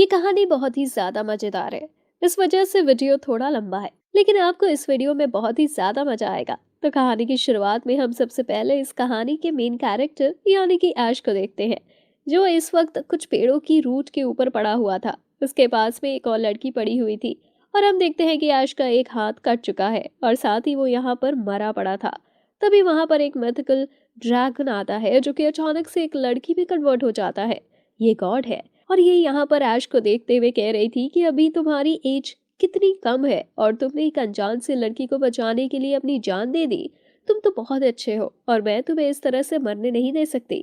ये कहानी बहुत ही ज़्यादा मज़ेदार है। इस वजह से वीडियो थोड़ा लंबा है, लेकिन आपको इस वीडियो में बहुत ही ज़्यादा मज़ा आएगा। तो कहानी की शुरुआत में हम सबसे पहले इस कहानी के मेन कैरेक्टर यानी कि ऐश को देखते हैं, जो इस वक्त कुछ पेड़ों की रूट के ऊपर पड़ा हुआ था। उसके पास में एक और लड़की पड़ी हुई थी और हम देखते हैं कि ऐश का एक हाथ कट चुका है और साथ ही वो यहाँ पर मरा पड़ा था। तभी वहां पर एक मिथिकल ड्रैगन आता है जो कि अचानक से एक लड़की में कन्वर्ट हो जाता है। ये गॉड है। और ये यहाँ पर ऐश को देखते हुए कह रही थी कि अभी तुम्हारी एज कितनी कम है और तुमने एक अनजान से लड़की को बचाने के लिए अपनी जान दे दी। तुम तो बहुत अच्छे हो और मैं तुम्हें इस तरह से मरने नहीं दे सकती।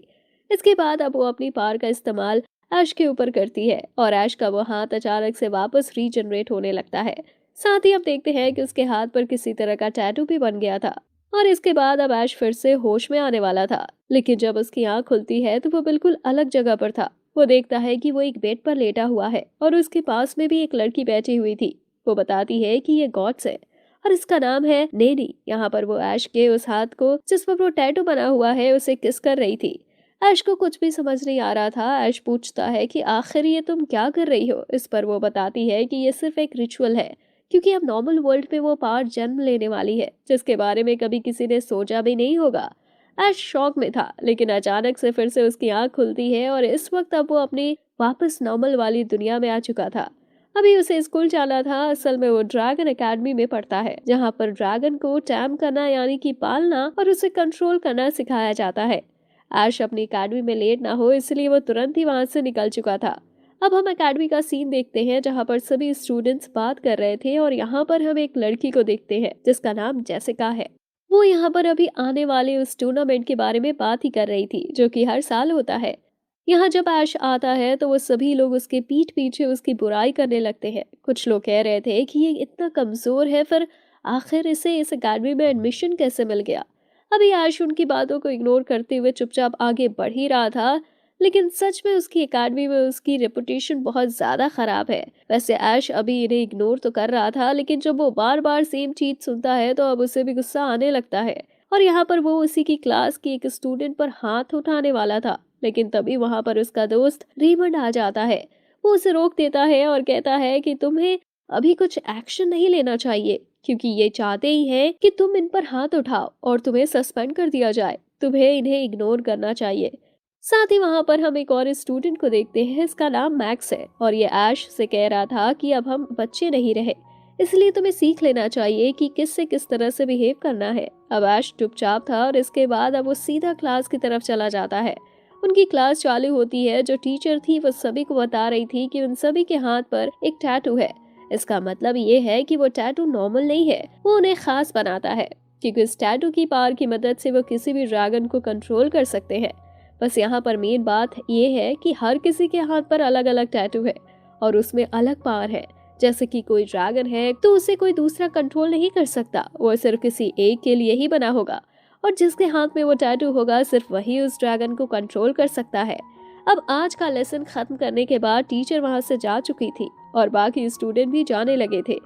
इसके बाद अब वो अपनी पावर का इस्तेमाल ऐश के ऊपर करती है और ऐश का वो हाथ अचानक से वापस रीजनरेट होने लगता है। साथ ही अब देखते हैं कि उसके हाथ पर किसी तरह का टैटू भी बन गया था। और इसके बाद अब ऐश फिर से होश में आने वाला था, लेकिन जब उसकी आंख खुलती है तो वो बिल्कुल अलग जगह पर था। वो देखता है कि वो एक बेड पर लेटा हुआ है और उसके पास में भी एक लड़की बैठी हुई थी। वो बताती है कि ये गॉड्स है और इसका नाम है नेनी। यहाँ पर वो ऐश के उस हाथ को जिस पर वो टैटू बना हुआ है उसे किस कर रही थी। ऐश को कुछ भी समझ नहीं आ रहा था। ऐश पूछता है कि आखिर ये तुम क्या कर रही हो। इस पर वो बताती है कि ये सिर्फ एक रिचुअल है, क्योंकि अब नॉर्मल वर्ल्ड में वो पावर जन्म लेने वाली है जिसके बारे में कभी किसी ने सोचा भी नहीं होगा। ऐश शॉक में था, लेकिन अचानक से फिर से उसकी आंख खुलती है और इस वक्त अब वो अपनी वापस नॉर्मल वाली दुनिया में आ चुका था। अभी उसे स्कूल जाना था। असल में वो ड्रैगन एकेडमी में पढ़ता है, जहाँ पर ड्रैगन को टैम करना यानी कि पालना और उसे कंट्रोल करना सिखाया जाता है। ऐश अपनी एकेडमी में लेट ना हो इसलिए वो तुरंत ही वहां से निकल चुका था। अब हम एकेडमी का सीन देखते हैं जहाँ पर सभी स्टूडेंट्स बात कर रहे थे और यहाँ पर हम एक लड़की को देखते हैं जिसका नाम जेसिका है। वो यहाँ पर अभी आने वाले उस टूर्नामेंट के बारे में बात ही कर रही थी जो कि हर साल होता है। यहाँ जब ऐश आता है तो वो सभी लोग उसके पीठ पीछे उसकी बुराई करने लगते हैं। कुछ लोग कह रहे थे कि ये इतना कमजोर है, फिर आखिर इसे इस अकेडमी में एडमिशन कैसे मिल गया। अभी ऐश उनकी बातों को इग्नोर करते हुए चुपचाप आगे बढ़ ही रहा था, लेकिन सच में उसकी एकेडमी में उसकी रेपुटेशन बहुत ज्यादा खराब है। वैसे ऐश अभी इन्हें इग्नोर तो कर रहा था, लेकिन जब वो बार बार सेम चीज सुनता है तो अब उसे भी गुस्सा आने लगता है। और यहाँ पर वो उसी की क्लास की एक स्टूडेंट पर हाथ उठाने वाला था, लेकिन तभी वहां पर उसका दोस्त रेमंड आ जाता है। वो उसे रोक देता है और कहता है कि तुम्हें अभी कुछ एक्शन नहीं लेना चाहिए, क्योंकि ये चाहते ही हैं कि तुम इन पर हाथ उठाओ और तुम्हें सस्पेंड कर दिया जाए। तुम्हें इन्हें इग्नोर करना चाहिए। साथ ही वहां पर हम एक और स्टूडेंट को देखते हैं। इसका नाम मैक्स है और ये ऐश से कह रहा था कि अब हम बच्चे नहीं रहे, इसलिए तुम्हें सीख लेना चाहिए कि किस से किस तरह से बिहेव करना है। अब ऐश चुपचाप था और इसके बाद अब वो सीधा क्लास की तरफ चला जाता है। उनकी क्लास चालू होती है। जो टीचर थी वो सभी को बता रही थी कि उन सभी के हाथ पर एक टैटू है। इसका मतलब ये है कि वो टैटू नॉर्मल नहीं है, वो उन्हें खास बनाता है, क्योंकि इस टैटू की पावर की मदद से वो किसी भी ड्रैगन को कंट्रोल कर सकते हैं। बस यहाँ पर मेन बात ये है कि हर किसी के हाथ पर अलग अलग टैटू है और उसमें अलग पावर है। जैसे कि कोई ड्रैगन है तो उसे कोई दूसरा कंट्रोल नहीं कर सकता, वो सिर्फ किसी एक के लिए ही बना होगा। और जिसके हाथ में वो टैटू होगा सिर्फ वही उस ड्रैगन को कंट्रोल कर सकता है। अब आज का लेसन खत्म करने के बाद टीचर वहां से जा चुकी थी और बाकी स्टूडेंट भी जाने लगे थे।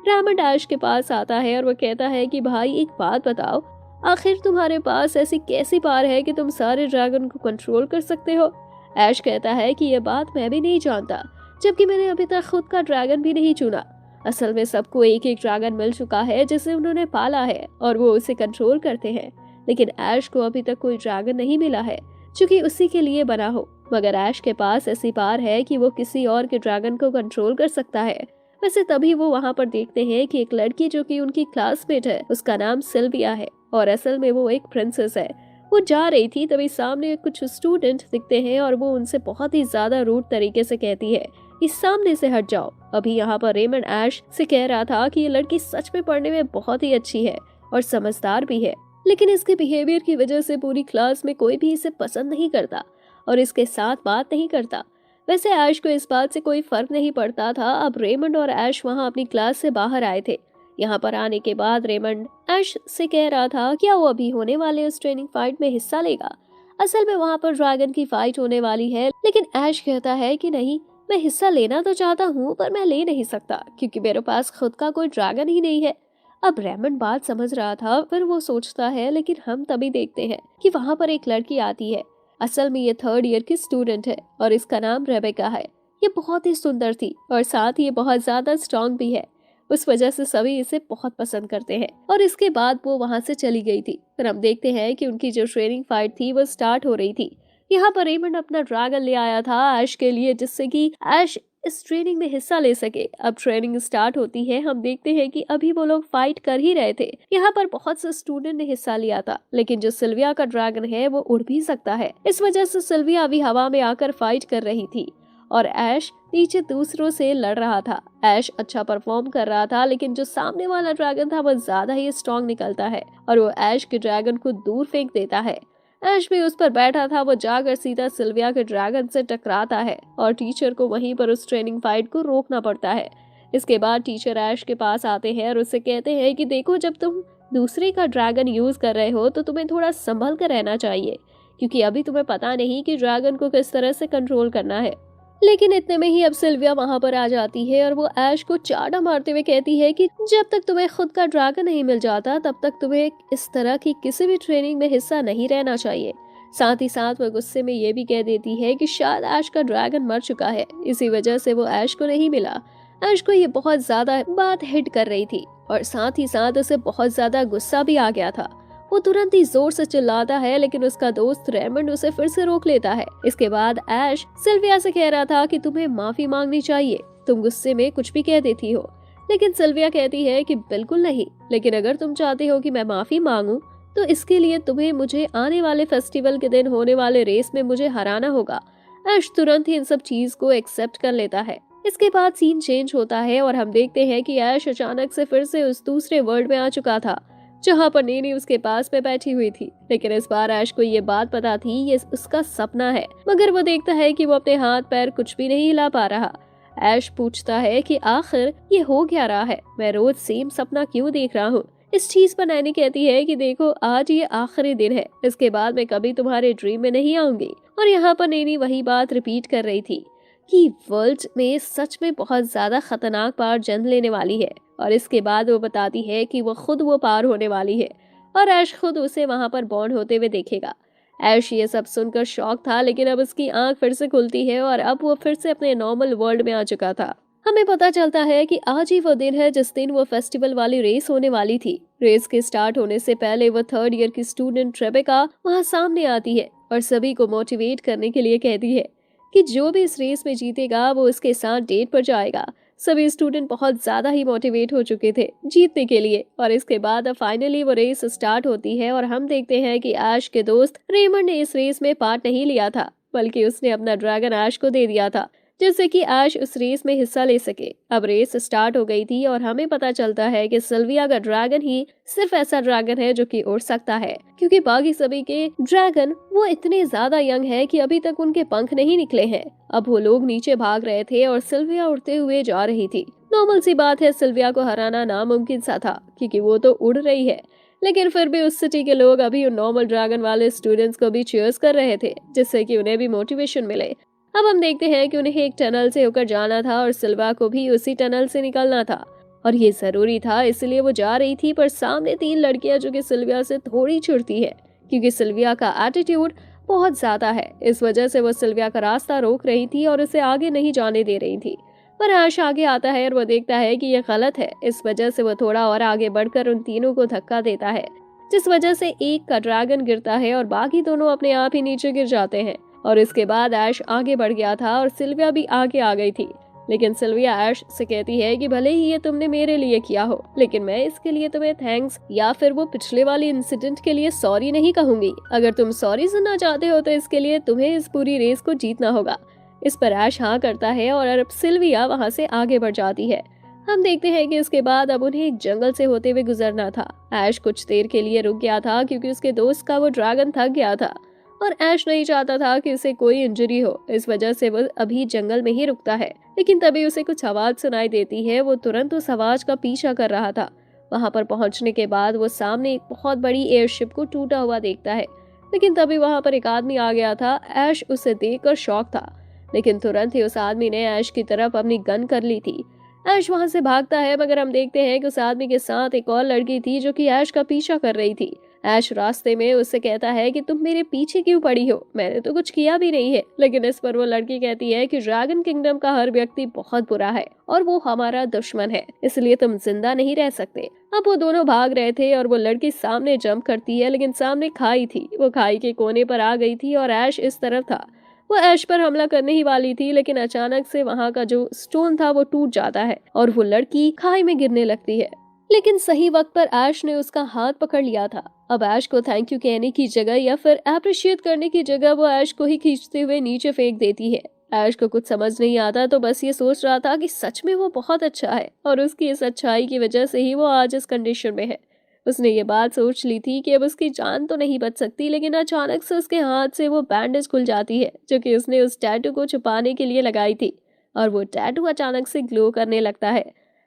रामन ऐश के पास आता है और वो कहता है कि भाई एक बात बताओ, आखिर तुम्हारे पास ऐसी कैसी पावर है कि तुम सारे ड्रैगन को कंट्रोल कर सकते हो। ऐश कहता है कि यह बात मैं भी नहीं जानता, जबकि मैंने अभी तक खुद का ड्रैगन भी नहीं चुना। असल में सबको एक एक ड्रैगन मिल चुका है जिसे उन्होंने पाला है और वो उसे कंट्रोल करते हैं, लेकिन ऐश को अभी तक कोई ड्रैगन नहीं मिला है जो कि उसी के लिए बना हो। मगर ऐश के पास ऐसी पावर है कि वो किसी और के ड्रैगन को कंट्रोल कर सकता है। वैसे तभी वो वहां पर देखते हैं कि एक लड़की जो कि उनकी क्लासमेट है, उसका नाम सिल्विया है और असल में वो एक प्रिंसेस है। वो जा रही थी तभी सामने कुछ स्टूडेंट दिखते हैं और वो उनसे बहुत ही ज्यादा रूड तरीके से कहती है कि सामने से हट जाओ। अभी यहाँ पर रेमंड ऐश से कह रहा था कि ये लड़की सच में पढ़ने में बहुत ही अच्छी है और समझदार भी है, लेकिन इसके बिहेवियर की वजह से पूरी क्लास में कोई भी इसे पसंद नहीं करता और इसके साथ बात नहीं करता। वैसे ऐश को इस बात से कोई फर्क नहीं पड़ता था। अब रेमंड और ऐश वहाँ अपनी क्लास से बाहर आए थे। यहाँ पर आने के बाद रेमंड ऐश से कह रहा था क्या वो अभी होने वाले उस ट्रेनिंग फाइट में हिस्सा लेगा। असल में वहाँ पर ड्रैगन की फाइट होने वाली है, लेकिन ऐश कहता है कि नहीं, मैं हिस्सा लेना तो चाहता हूँ पर मैं ले नहीं सकता क्योंकि मेरे पास खुद का कोई ड्रैगन ही नहीं है। अब रेमंड बात समझ रहा था, फिर वो सोचता है, लेकिन हम तभी देखते हैं कि वहाँ पर एक लड़की आती है। असल में ये थर्ड ईयर की स्टूडेंट है और इसका नाम रेबेका है। ये बहुत ही सुंदर थी और साथ ही ये बहुत ज्यादा स्ट्रांग भी है। उस वजह से सभी इसे बहुत पसंद करते हैं और इसके बाद वो वहां से चली गई थी। फिर हम देखते हैं कि उनकी जो ट्रेनिंग फाइट थी वो स्टार्ट हो रही थी। यहाँ पर रेमंड अपना ड्रैगन ले आया था ऐश के लिए, जिससे कि ऐश इस ट्रेनिंग में हिस्सा ले सके। अब ट्रेनिंग स्टार्ट होती है। हम देखते हैं कि अभी वो लोग फाइट कर ही रहे थे। यहाँ पर बहुत से स्टूडेंट ने हिस्सा लिया था, लेकिन जो सिल्विया का ड्रैगन है वो उड़ भी सकता है। इस वजह से सिल्विया अभी हवा में आकर फाइट कर रही थी और ऐश नीचे दूसरों से लड़ रहा था। ऐश अच्छा परफॉर्म कर रहा था, लेकिन जो सामने वाला ड्रैगन था वो ज्यादा ही स्ट्रांग निकलता है और वो ऐश के ड्रैगन को दूर फेंक देता है। ऐश भी उस पर बैठा था, वो जाकर सीधा सिल्विया के ड्रैगन से टकराता है और टीचर को वहीं पर उस ट्रेनिंग फाइट को रोकना पड़ता है। इसके बाद टीचर ऐश के पास आते हैं और उससे कहते हैं कि देखो, जब तुम दूसरे का ड्रैगन यूज कर रहे हो तो तुम्हें थोड़ा संभल कर रहना चाहिए, क्योंकि अभी तुम्हें पता नहीं कि ड्रैगन को किस तरह से कंट्रोल करना है। लेकिन इतने में ही अब सिल्विया वहां पर आ जाती है और वो ऐश को चाटा मारते हुए कहती है कि जब तक तुम्हें खुद का ड्रैगन नहीं मिल जाता तब तक तुम्हें इस तरह की किसी भी ट्रेनिंग में हिस्सा नहीं रहना चाहिए। साथ ही साथ वो गुस्से में ये भी कह देती है कि शायद ऐश का ड्रैगन मर चुका है, इसी वजह से वो ऐश को नहीं मिला। ऐश को ये बहुत ज्यादा बात हिट कर रही थी और साथ ही साथ उसे बहुत ज्यादा गुस्सा भी आ गया था। वो तुरंत ही जोर से चिल्लाता है, लेकिन उसका दोस्त रेमंड उसे फिर से रोक लेता है। इसके बाद ऐश सिल्विया से कह रहा था कि तुम्हें माफी मांगनी चाहिए, तुम गुस्से में कुछ भी कह देती हो। लेकिन सिल्विया कहती है कि बिल्कुल नहीं, लेकिन अगर तुम चाहते हो कि मैं माफी मांगूं तो इसके लिए तुम्हें मुझे आने वाले फेस्टिवल के दिन होने वाले रेस में मुझे हराना होगा। ऐश तुरंत ही इन सब चीज को एक्सेप्ट कर लेता है। इसके बाद सीन चेंज होता है और हम देखते हैं कि ऐश अचानक से फिर से उस दूसरे वर्ल्ड में आ चुका था, जहाँ पर नेनी उसके पास में बैठी हुई थी। लेकिन इस बार ऐश को ये बात पता थी ये उसका सपना है, मगर वो देखता है कि वो अपने हाथ पैर कुछ भी नहीं हिला पा रहा। ऐश पूछता है कि आखिर ये हो क्या रहा है, मैं रोज सेम सपना क्यों देख रहा हूँ। इस चीज पर नैनी कहती है कि देखो, आज ये आखिरी दिन है, इसके बाद मैं कभी तुम्हारे ड्रीम में नहीं आऊंगी। और यहाँ पर नैनी वही बात रिपीट कर रही थी कि वर्ल्ड में सच में बहुत ज्यादा खतरनाक पार जन्म लेने वाली है। और इसके बाद वो बताती है कि वो पार होने वाली है और ऐश खुद उसे वहां पर बॉर्न होते हुए देखेगा। ऐश ये सब सुनकर शॉक था, लेकिन अब उसकी आंख फिर से खुलती है और अब वो फिर से अपने नॉर्मल वर्ल्ड में आ चुका था। हमें पता चलता है कि आज ही वो दिन है जिस दिन वो फेस्टिवल वाली रेस होने वाली थी। रेस के स्टार्ट होने से पहले वो थर्ड ईयर की स्टूडेंट रेबेका वहां सामने आती है और सभी को मोटिवेट करने के लिए कहती है कि जो भी इस रेस में जीतेगा वो उसके साथ डेट पर जाएगा। सभी स्टूडेंट बहुत ज्यादा ही मोटिवेट हो चुके थे जीतने के लिए और इसके बाद अब फाइनली वो रेस स्टार्ट होती है और हम देखते हैं कि ऐश के दोस्त रेमंड ने इस रेस में पार्ट नहीं लिया था, बल्कि उसने अपना ड्रैगन ऐश को दे दिया था, जिससे कि ऐश उस रेस में हिस्सा ले सके। अब रेस स्टार्ट हो गई थी और हमें पता चलता है कि सिल्विया का ड्रैगन ही सिर्फ ऐसा ड्रैगन है जो कि उड़ सकता है, क्योंकि बाकी सभी के ड्रैगन वो इतने ज्यादा यंग है कि अभी तक उनके पंख नहीं निकले हैं। अब वो लोग नीचे भाग रहे थे और सिल्विया उड़ते हुए जा रही थी। नॉर्मल सी बात है, सिल्विया को हराना नामुमकिन सा था क्योंकि वो तो उड़ रही है। लेकिन फिर भी उस सिटी के लोग अभी उन नॉर्मल ड्रैगन वाले स्टूडेंट्स को भी चीयर्स कर रहे थे, जिससे कि उन्हें भी मोटिवेशन मिले। अब हम देखते हैं कि उन्हें एक टनल से होकर जाना था और सिल्वा को भी उसी टनल से निकलना था और ये जरूरी था, इसलिए वो जा रही थी। पर सामने तीन लड़कियां जो कि सिल्विया से थोड़ी चिढ़ती है, क्योंकि सिल्विया का एटीट्यूड बहुत ज्यादा है। इस वजह से वो सिल्विया का रास्ता रोक रही थी और उसे आगे नहीं जाने दे रही थी। पर ऐश आगे आता है और वो देखता है कि ये गलत है। इस वजह से वो थोड़ा और आगे बढ़कर उन तीनों को धक्का देता है, जिस वजह से एक का ड्रैगन गिरता है और बाकी दोनों अपने आप ही नीचे गिर जाते हैं। और इसके बाद ऐश आगे बढ़ गया था और सिल्विया भी आगे आ गई थी। लेकिन सिल्विया ऐश से कहती है कि भले ही ये तुमने मेरे लिए किया हो, लेकिन मैं इसके लिए तुम्हें थैंक्स या फिर वो पिछले वाले इंसिडेंट के लिए सॉरी नहीं कहूंगी। अगर तुम सॉरी सुनना चाहते हो तो इसके लिए तुम्हें इस पूरी रेस को जीतना होगा। इस पर ऐश हाँ करता है और अब सिल्विया वहां से आगे बढ़ जाती है। हम देखते हैं कि इसके बाद अब उन्हें एक जंगल से होते हुए गुजरना था। ऐश कुछ देर के लिए रुक गया था क्योंकि उसके दोस्त का वो ड्रैगन थक गया था और ऐश नहीं चाहता था कि उसे कोई इंजरी हो, इस वजह से वो अभी जंगल में ही रुकता है। लेकिन तभी उसे कुछ आवाज सुनाई देती है। वो तुरंत उस आवाज का पीछा कर रहा था। वहां पर पहुंचने के बाद वो सामने एक बहुत बड़ी एयरशिप को टूटा हुआ देखता है। लेकिन तभी वहां पर एक आदमी आ गया था। ऐश उसे देखकर शॉक था, लेकिन तुरंत ही उस आदमी ने ऐश की तरफ अपनी गन कर ली थी। ऐश वहां से भागता है, मगर हम देखते हैं कि उस आदमी के साथ एक और लड़की थी जो कि ऐश का पीछा कर रही थी। ऐश रास्ते में उससे कहता है कि तुम मेरे पीछे क्यों पड़ी हो, मैंने तो कुछ किया भी नहीं है। लेकिन इस पर वो लड़की कहती है कि ड्रैगन किंगडम का हर व्यक्ति बहुत बुरा है और वो हमारा दुश्मन है, इसलिए तुम जिंदा नहीं रह सकते। अब वो दोनों भाग रहे थे और वो लड़की सामने जंप करती है, लेकिन सामने खाई थी, वो खाई के कोने पर आ गई थी और ऐश इस तरफ था। वो ऐश पर हमला करने ही वाली थी, लेकिन अचानक से वहां का जो स्टोन था वो टूट जाता है और वो लड़की खाई में गिरने लगती है। लेकिन सही वक्त पर ऐश ने उसका हाथ पकड़ लिया था। अब ऐश को थैंक यू कहने की जगह या फिर अप्रिशिएट करने की जगह वो ऐश को ही खींचते हुए नीचे फेंक देती है। ऐश को कुछ समझ नहीं आता, तो बस ये सोच रहा था कि सच में वो बहुत अच्छा है और उसकी इस अच्छाई की वजह से ही वो आज इस कंडीशन में है। उसने ये बात सोच ली थी कि अब उसकी जान तो नहीं बच सकती, लेकिन अचानक से उसके हाथ से वो बैंडेज खुल जाती है जो कि उसने उस टैटू को छुपाने के लिए लगाई थी, और वो टैटू अचानक से ग्लो करने लगता है।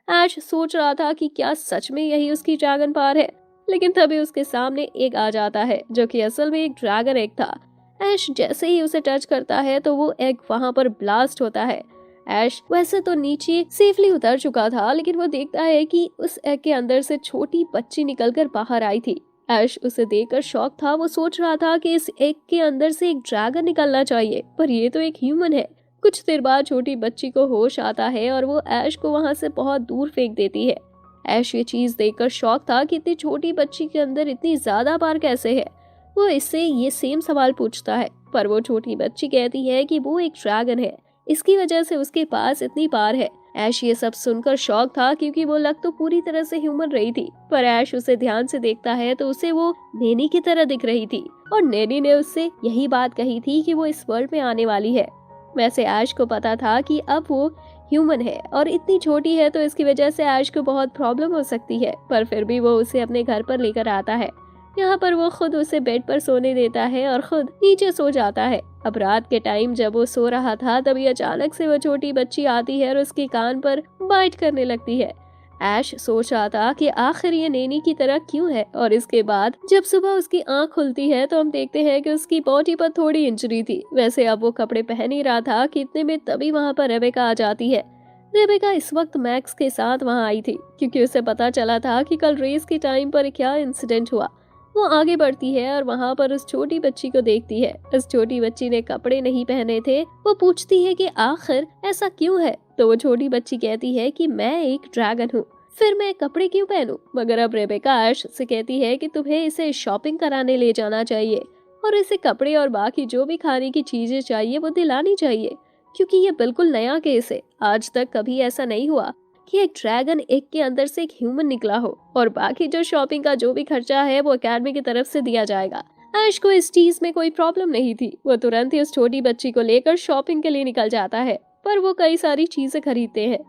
ऐश सोच रहा था कि क्या सच में यही उसकी ड्रैगन पावर है, लेकिन तभी उसके सामने एक आ जाता है जो कि असल में एक ड्रैगन एग था। ऐश जैसे ही उसे टच करता है तो वो एग वहां पर ब्लास्ट होता है। ऐश वैसे तो नीचे सेफली उतर चुका था, लेकिन वो देखता है कि उस एग के अंदर से छोटी बच्ची निकलकर बाहर आई थी। ऐश उसे देखकर शॉक था, वो सोच रहा था कि इस एग के अंदर से एक ड्रैगन निकलना चाहिए, पर ये तो एक ह्यूमन है। कुछ देर बाद छोटी बच्ची को होश आता है और वो ऐश को वहां से बहुत दूर फेंक देती है। ऐश ये चीज देखकर शॉक था कि इतनी छोटी बच्ची के अंदर इतनी ज्यादा पावर कैसे है। वो इससे ये सेम सवाल पूछता है, पर वो छोटी बच्ची कहती है कि वो एक ड्रैगन है, इसकी वजह से उसके पास इतनी पावर है। ऐश ये सब सुनकर शॉक था, क्योंकि वो लग तो पूरी तरह से ह्यूमन रही थी, पर ऐश उसे ध्यान से देखता है तो उसे वो नैनी की तरह दिख रही थी, और नैनी ने उससे यही बात कही थी कि वो इस वर्ल्ड में आने वाली है। वैसे ऐश को पता था कि अब वो ह्यूमन है और इतनी छोटी है, तो इसकी वजह से ऐश को बहुत प्रॉब्लम हो सकती है, पर फिर भी वो उसे अपने घर पर लेकर आता है। यहाँ पर वो खुद उसे बेड पर सोने देता है और खुद नीचे सो जाता है। अब रात के टाइम जब वो सो रहा था, तभी अचानक से वो छोटी बच्ची आती है और उसके कान पर बाइट करने लगती है। ऐश सोच रहा था कि आखिर ये नैनी की तरह क्यों है, और इसके बाद जब सुबह उसकी आंख खुलती है तो हम देखते हैं कि उसकी बॉडी पर थोड़ी इंजरी थी। वैसे अब वो कपड़े पहन ही रहा था कि इतने में तभी वहां पर रेबेका आ जाती है। रेबेका इस वक्त मैक्स के साथ वहां आई थी, क्योंकि उसे पता चला था कि कल रेस के टाइम पर क्या इंसिडेंट हुआ। वो आगे बढ़ती है और वहां पर उस छोटी बच्ची को देखती है। उस छोटी बच्ची ने कपड़े नहीं पहने थे। वो पूछती है कि आखिर ऐसा क्यों है, तो वो छोटी बच्ची कहती है कि मैं एक ड्रैगन हूँ, फिर मैं कपड़े क्यों पहनूं। मगर अब रेबेका ऐश से कहती है कि तुम्हें इसे शॉपिंग कराने ले जाना चाहिए और इसे कपड़े और बाकी जो भी खाने की चीजें चाहिए वो दिलानी चाहिए, क्योंकि ये बिल्कुल नया केस है। आज तक कभी ऐसा नहीं हुआ कि एक ड्रैगन एग के अंदर से एक ह्यूमन निकला हो, और बाकी जो शॉपिंग का जो भी खर्चा है वो एकेडमी की तरफ से दिया जाएगा। ऐश को इस चीज में कोई प्रॉब्लम नहीं थी। वो तुरंत ही उस छोटी बच्ची को लेकर शॉपिंग के लिए निकल जाता है, पर वो कई सारी चीजें खरीदते हैं,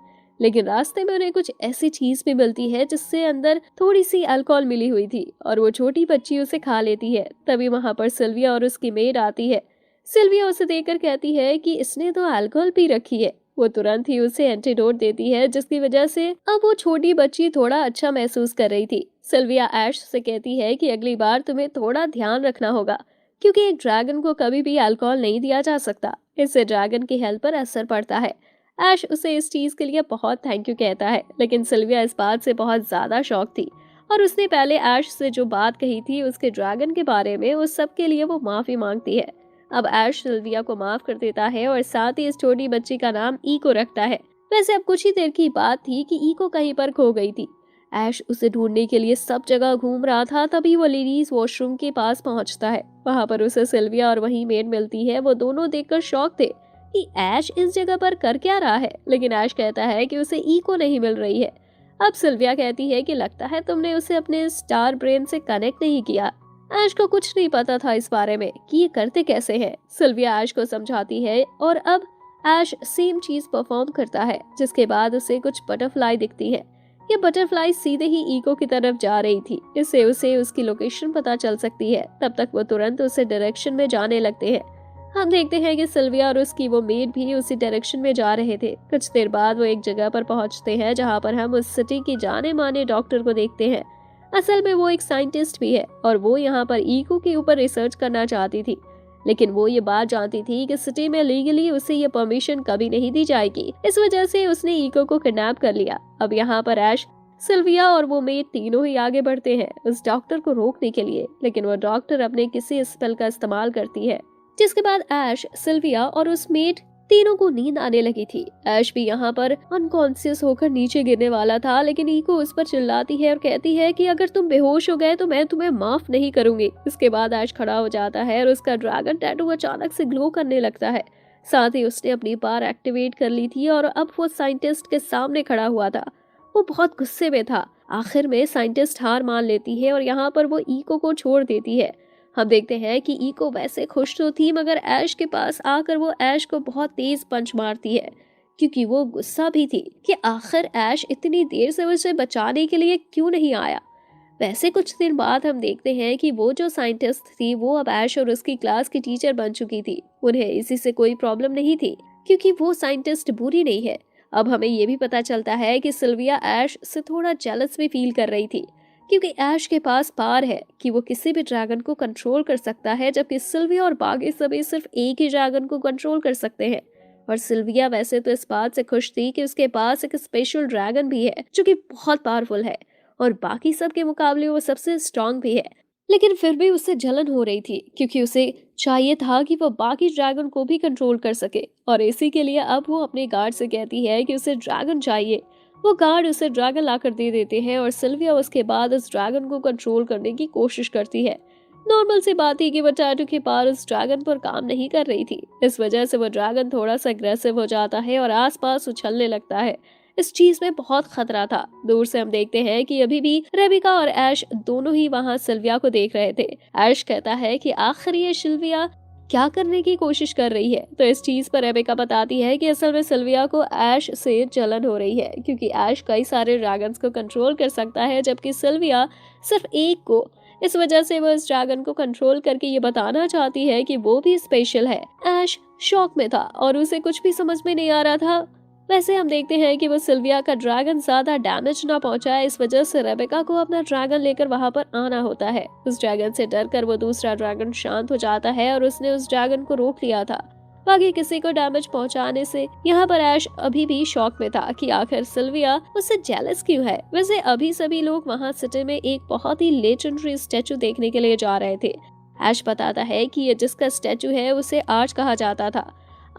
लेकिन रास्ते में उन्हें कुछ ऐसी चीज भी मिलती है जिससे अंदर थोड़ी सी अल्कोहल मिली हुई थी, और वो छोटी बच्ची उसे खा लेती है। तभी वहां पर सिल्विया और उसकी मेड आती है। सिल्विया उसे देखकर कहती है कि इसने तो अल्कोहल पी रखी है। वो तुरंत ही उसे एंटीडोट देती है, जिसकी वजह से अब वो छोटी बच्ची थोड़ा अच्छा महसूस कर रही थी। सिल्विया ऐश से कहती है कि अगली बार तुम्हें थोड़ा ध्यान रखना होगा, क्योंकि एक ड्रैगन को कभी भी अल्कोहल नहीं दिया जा सकता, इससे ड्रैगन की हेल्थ पर असर पड़ता है। ऐश उसे इस चीज के लिए बहुत थैंक यू कहता है, लेकिन सिल्विया इस बात से बहुत ज्यादा शॉक थी, और उसने पहले ऐश से जो बात कही थी उसके ड्रैगन के बारे में, उस सब के लिए वो माफी मांगती है। अब ऐश सिल्विया को माफ कर देता है और साथ ही इस छोटी बच्ची का नाम ईको रखता है। वैसे अब कुछ ही देर की बात थी कि ईको कहीं पर खो गई थी। ऐश उसे ढूंढने के लिए सब जगह घूम रहा था, तभी वो लेडीज वॉशरूम के पास पहुंचता है। वहां पर उसे सिल्विया और वही मेड मिलती है। वो दोनों देखकर शॉक थे कि ऐश इस जगह पर कर क्या रहा है, लेकिन ऐश कहता है कि उसे ईको नहीं मिल रही है। अब सिल्विया कहती है कि लगता है तुमने उसे अपने स्टार ब्रेन से कनेक्ट नहीं किया। ऐश को कुछ नहीं पता था इस बारे में कि ये करते कैसे हैं। सिल्विया ऐश को समझाती है और अब ऐश सेम चीज परफॉर्म करता है, जिसके बाद उसे कुछ बटरफ्लाई दिखती है। ये बटरफ्लाई सीधे ही ईको की तरफ जा रही थी, इससे उसे उसकी लोकेशन पता चल सकती है। तब तक वो तुरंत उसे डायरेक्शन में जाने लगते हैं। हम देखते हैं कि सिल्विया और उसकी वो मेड भी उसी डायरेक्शन में जा रहे थे। कुछ देर बाद वो एक जगह पर पहुंचते हैं जहां पर हम उस सिटी की जाने माने डॉक्टर को देखते हैं। असल में वो एक साइंटिस्ट भी है और वो यहाँ पर ईको के ऊपर रिसर्च करना चाहती थी, लेकिन वो ये बात जानती थी कि सिटी में लीगली उसे ये परमिशन कभी नहीं दी जाएगी। इस वजह से उसने ईको को किडनैप कर लिया। अब यहाँ पर ऐश सिल्विया और वो मेड तीनों ही आगे बढ़ते हैं उस डॉक्टर को रोकने के लिए, लेकिन वो डॉक्टर अपने किसी स्पेल का इस्तेमाल करती है, जिसके बाद ऐश, सिल्विया और उस मेड तीनों को नींद आने लगी थी। ऐश भी यहाँ पर अनकॉन्शियस होकर नीचे गिरने वाला था, लेकिन ईको उस पर चिल्लाती है और कहती है कि अगर तुम बेहोश हो गए तो मैं तुम्हें माफ नहीं करूंगी। इसके बाद ऐश खड़ा हो जाता है और उसका ड्रैगन टैटू अचानक से ग्लो करने लगता है। साथ ही उसने अपनी पावर एक्टिवेट कर ली थी और अब वो साइंटिस्ट के सामने खड़ा हुआ था। वो बहुत गुस्से में था। आखिर में साइंटिस्ट हार मान लेती है और यहाँ पर वो ईको को छोड़ देती है। हम देखते हैं कि ईको वैसे खुश तो थी, मगर ऐश के पास आकर वो ऐश को बहुत तेज पंच मारती है, क्योंकि वो गुस्सा भी थी कि आखिर ऐश इतनी देर से उसे बचाने के लिए क्यों नहीं आया। वैसे कुछ दिन बाद हम देखते हैं कि वो जो साइंटिस्ट थी वो अब ऐश और उसकी क्लास की टीचर बन चुकी थी। उन्हें इसी से कोई प्रॉब्लम नहीं थी, क्योंकि वो साइंटिस्ट बुरी नहीं है। अब हमें ये भी पता चलता है कि सिल्विया ऐश से थोड़ा जेलस भी फील कर रही थी, क्योंकि ऐश के पास पावर है कि वो किसी भी ड्रैगन को कंट्रोल कर सकता है, जबकि सिल्विया और बाकी सभी सिर्फ एक ही ड्रैगन को कंट्रोल कर सकते हैं। और सिल्विया वैसे तो इस बात से खुश थी कि उसके पास एक स्पेशल ड्रैगन भी है जो कि बहुत पावरफुल है और बाकी सब के मुकाबले वो सबसे स्ट्रांग भी है, लेकिन फिर भी उसे जलन हो रही थी, क्योंकि उसे चाहिए था कि वो बाकी ड्रैगन को भी कंट्रोल कर सके। और इसी के लिए अब वो अपने गार्ड से कहती है कि उसे ड्रैगन चाहिए। वो गार्ड उसे ड्रैगन लाकर दे देते हैं और सिल्विया उसके बाद उस ड्रैगन को कंट्रोल करने की कोशिश करती है। नॉर्मल सी बात थी कि वो टैटू के पार उस ड्रैगन पर काम नहीं कर रही थी। इस वजह से वो ड्रैगन थोड़ा सा अग्रेसिव हो जाता है और आसपास उछलने लगता है। इस चीज में बहुत खतरा था। दूर से हम देखते हैं कि अभी भी रेबिका और ऐश दोनों ही वहां सिल्विया को देख रहे थे। ऐश कहता है कि आखिर ये सिल्विया क्या करने की कोशिश कर रही है, तो इस चीज पर रेबिका बताती है कि असल में सिल्विया को ऐश से जलन हो रही है, क्योंकि ऐश कई सारे ड्रैगन्स को कंट्रोल कर सकता है जबकि सिल्विया सिर्फ एक को। इस वजह से वो इस ड्रैगन को कंट्रोल करके ये बताना चाहती है कि वो भी स्पेशल है। ऐश शॉक में था और उसे कुछ भी समझ में नहीं आ रहा था। वैसे हम देखते हैं कि वो सिल्विया का ड्रैगन ज्यादा डैमेज ना पहुंचाए, इस वजह से रेबेका को अपना ड्रैगन लेकर वहां पर आना होता है। उस ड्रैगन से डरकर वो दूसरा ड्रैगन शांत हो जाता है और उसने उस ड्रैगन को रोक लिया था बाकी किसी को डैमेज पहुंचाने से। यहाँ पर ऐश अभी भी शॉक में था कि आखिर सिल्विया उससे जेलस क्यों है। वैसे अभी सभी लोग वहाँ सिटी में एक बहुत ही लेजेंडरी स्टैचू देखने के लिए जा रहे थे। ऐश बताता है कि ये जिसका स्टैचू है उसे आर्च कहा जाता था।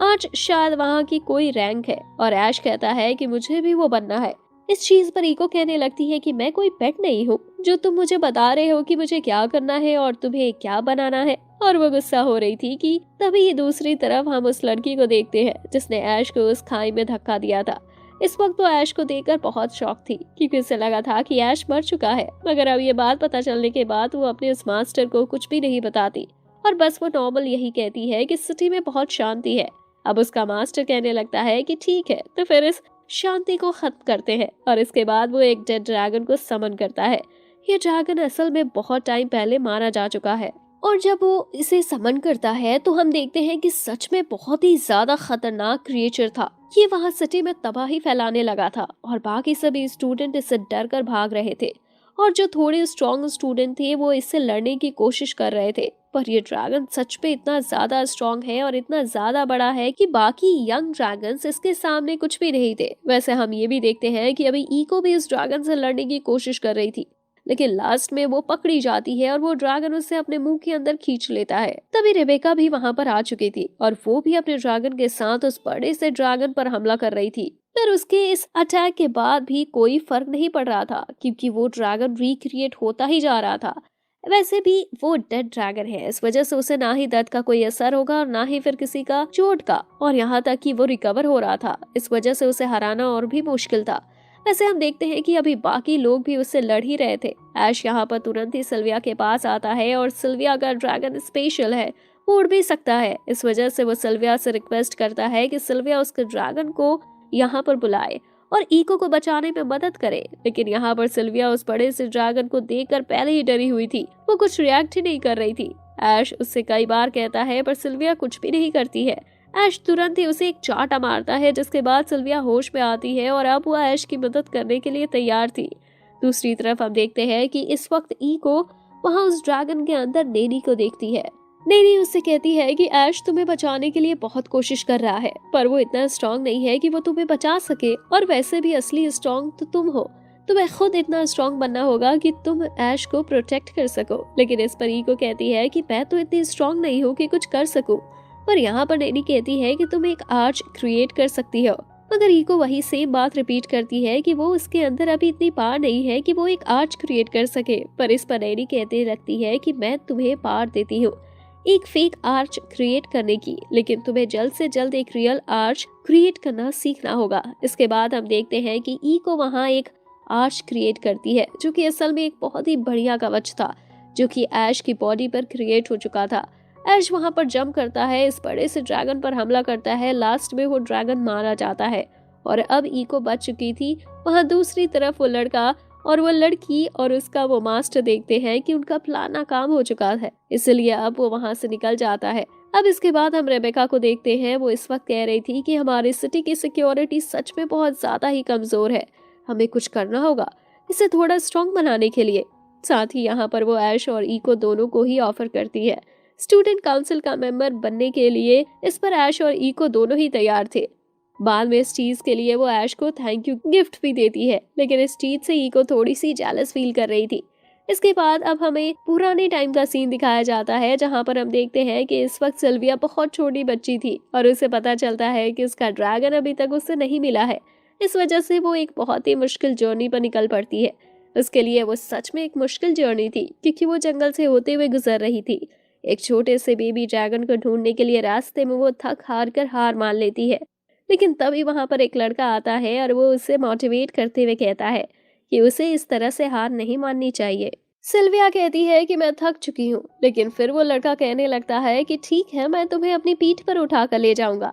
आज शायद वहाँ की कोई रैंक है और ऐश कहता है कि मुझे भी वो बनना है। इस चीज पर ईको कहने लगती है कि मैं कोई पेट नहीं हूँ जो तुम मुझे बता रहे हो कि मुझे क्या करना है और तुम्हें क्या बनाना है। और वो गुस्सा हो रही थी कि तभी दूसरी तरफ हम उस लड़की को देखते हैं जिसने ऐश को उस खाई में धक्का दिया था। इस वक्त वो ऐश को देखकर बहुत शॉक थी, क्योंकि उसे लगा था कि ऐश मर चुका है, मगर अब ये बात पता चलने के बाद वो अपने उस मास्टर को कुछ भी नहीं बताती और बस वो नॉर्मल यही कहती है कि सिटी में बहुत शांति है। अब उसका मास्टर कहने लगता है कि ठीक है, तो फिर इस शांति को खत्म करते हैं। और इसके बाद वो एक डेड ड्रैगन को समन करता है। ये ड्रैगन असल में बहुत टाइम पहले मारा जा चुका है और जब वो इसे समन करता है तो हम देखते हैं कि सच में बहुत ही ज्यादा खतरनाक क्रिएचर था। ये वहाँ सिटी में तबाही फैलाने लगा था और बाकी सभी स्टूडेंट इससे डर कर भाग रहे थे और जो थोड़े स्ट्रॉन्ग स्टूडेंट थे वो इससे लड़ने की कोशिश कर रहे थे। पर ये ड्रैगन सच में इतना ज्यादा स्ट्रॉन्ग है और इतना ज्यादा बड़ा है कि बाकी यंग ड्रैगन्स इसके सामने कुछ भी नहीं थे। वैसे हम ये भी देखते हैं कि अभी ईको भी इस ड्रैगन से लड़ने की कोशिश कर रही थी, लेकिन लास्ट में वो पकड़ी जाती है और वो ड्रैगन उसे अपने मुंह के अंदर खींच लेता है। तभी रेबेका भी वहां पर आ चुकी थी और वो भी अपने ड्रैगन के साथ उस बड़े से ड्रैगन पर हमला कर रही थी। पर उसके इस अटैक के बाद भी कोई फर्क नहीं पड़ रहा था, क्योंकि वो ड्रैगन रिक्रिएट होता ही जा रहा था। वैसे भी वो डेड ड्रैगन है, इस वजह से उसे ना ही दर्द का कोई असर होगा और ना ही फिर किसी का चोट का, और यहाँ तक कि वो रिकवर हो रहा था। इस वजह से उसे हराना और भी मुश्किल था। वैसे हम देखते हैं कि अभी बाकी लोग भी उससे लड़ ही रहे थे। ऐश यहाँ पर तुरंत ही सिल्विया के पास आता है और सिल्विया का ड्रैगन स्पेशल है, वो उड़ भी सकता है। इस वजह से वो सिल्विया से रिक्वेस्ट करता है कि सिल्विया उसके ड्रैगन को यहाँ पर बुलाए और ईको को बचाने में मदद करे। लेकिन यहाँ पर सिल्विया उस बड़े से ड्रैगन को देखकर पहले ही डरी हुई थी, वो कुछ रिएक्ट ही नहीं कर रही थी। ऐश उससे कई बार कहता है पर सिल्विया कुछ भी नहीं करती है। ऐश तुरंत ही उसे एक चांटा मारता है, जिसके बाद सिल्विया होश में आती है और अब वो ऐश की मदद करने के लिए तैयार थी। दूसरी तरफ हम देखते हैं कि इस वक्त ईको वहाँ उस ड्रैगन के अंदर नेनी को देखती है। नेनी उससे कहती है कि ऐश तुम्हें बचाने के लिए बहुत कोशिश कर रहा है, पर वो इतना स्ट्रांग नहीं है कि वो तुम्हें बचा सके, और वैसे भी असली स्ट्रांग तो तुम हो। तुम्हें खुद इतना स्ट्रांग बनना होगा कि तुम ऐश को प्रोटेक्ट कर सको। लेकिन इस पर ईको कहती है कि मैं तो इतनी स्ट्रांग नहीं हूँ कि कुछ कर सकूं। पर यहाँ पर नैनी कहती है कि तुम एक आर्च क्रिएट कर सकती हो। मगर ईको वही सेम बात रिपीट करती है कि वो उसके अंदर अभी इतनी पावर नहीं है कि वो एक आर्च क्रिएट कर सके। पर इस पर नैनी कहते लगती है कि मैं तुम्हें पावर देती हूँ एक फेक आर्च क्रिएट करने की, लेकिन तुम्हें जल्द से जल्द एक रियल आर्च क्रिएट करना सीखना होगा। इसके बाद हम देखते हैं कि ईको वहाँ एक आर्च क्रिएट करती है जो कि असल में एक बहुत ही बढ़िया कवच था जो कि ऐश की बॉडी पर क्रिएट हो चुका था। ऐश वहां पर जंप करता है, इस बड़े से ड्रैगन पर हमला करता है, लास्ट में वो ड्रैगन मारा जाता है और अब ईको बच चुकी थी। वहां दूसरी तरफ वो लड़का और वो लड़की और उसका वो मास्टर देखते हैं कि उनका प्लान नाकाम हो चुका है, इसलिए अब वो वहां से निकल जाता है। अब इसके बाद हम रेबेका को देखते हैं। वो इस वक्त कह रही थी कि हमारी सिटी की सिक्योरिटी सच में बहुत ज्यादा ही कमजोर है, हमें कुछ करना होगा इसे थोड़ा स्ट्रॉन्ग बनाने के लिए। साथ ही यहाँ पर वो ऐश और ईको दोनों को ही ऑफर करती है स्टूडेंट काउंसिल का मेंबर बनने के लिए। इस पर ऐश और ईको दोनों ही तैयार थे। बाद में इस चीज के लिए वो ऐश को थैंक यू गिफ्ट भी देती है, लेकिन इस चीज से ईको थोड़ी सी जेलस फील कर रही थी। इसके बाद अब हमें पुराने टाइम का सीन दिखाया जाता है जहां पर हम देखते हैं कि इस वक्त सिल्विया बहुत छोटी बच्ची थी और उसे पता चलता है कि उसका ड्रैगन अभी तक उसे नहीं मिला है। इस वजह से वो एक बहुत ही मुश्किल जर्नी पर निकल पड़ती है। उसके लिए वो सच में एक मुश्किल जर्नी थी क्योंकि वो जंगल से होते हुए गुजर रही थी। एक छोटे से बेबी ड्रैगन को ढूंढने के लिए रास्ते में वो थक हार कर हार मान लेती है। लेकिन तभी वहां पर एक लड़का आता है और वो उसे मोटिवेट करते हुए कहता है कि उसे इस तरह से हार नहीं माननी चाहिए। सिल्विया कहती है कि मैं थक चुकी हूँ, लेकिन फिर वो लड़का कहने लगता है कि ठीक है, मैं तुम्हें अपनी पीठ पर उठा कर ले जाऊंगा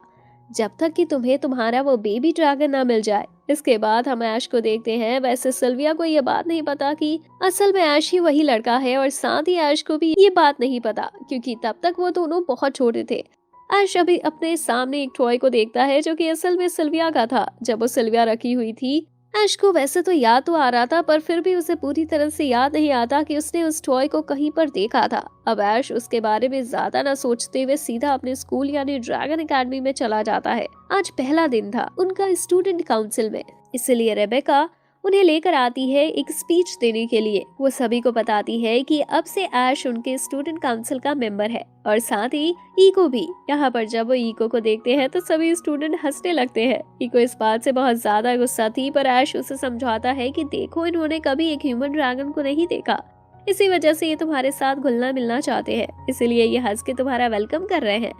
जब तक कि तुम्हें तुम्हारा वो बेबी ड्रैगन ना मिल जाए। इसके बाद हम ऐश को देखते हैं। वैसे सिल्विया को ये बात नहीं पता कि असल में ऐश ही वही लड़का है और साथ ही ऐश को भी ये बात नहीं पता क्योंकि तब तक वो दोनों बहुत छोटे थे। ऐश अभी अपने सामने एक टॉय को देखता है जो कि असल में सिल्विया का था जब वो सिल्विया रखी हुई थी। ऐश को वैसे तो याद तो आ रहा था पर फिर भी उसे पूरी तरह से याद नहीं आता कि उसने उस टॉय को कहीं पर देखा था। अब ऐश उसके बारे में ज्यादा ना सोचते हुए सीधा अपने स्कूल यानी ड्रैगन एकेडमी में चला जाता है। आज पहला दिन था उनका स्टूडेंट काउंसिल में, इसलिए रेबेका उन्हें लेकर आती है एक स्पीच देने के लिए। वो सभी को बताती है कि अब से ऐश उनके स्टूडेंट काउंसिल का मेंबर है और साथ ही ईको भी। यहाँ पर जब वो ईको को देखते हैं तो सभी स्टूडेंट हंसने लगते हैं। ईको इस बात से बहुत ज्यादा गुस्सा थी पर ऐश उसे समझाता है कि देखो, इन्होंने कभी एक ह्यूमन ड्रैगन को नहीं देखा, इसी वजह से ये तुम्हारे साथ घुलना मिलना चाहते हैं, इसीलिए ये हंस के तुम्हारा वेलकम कर रहे हैं।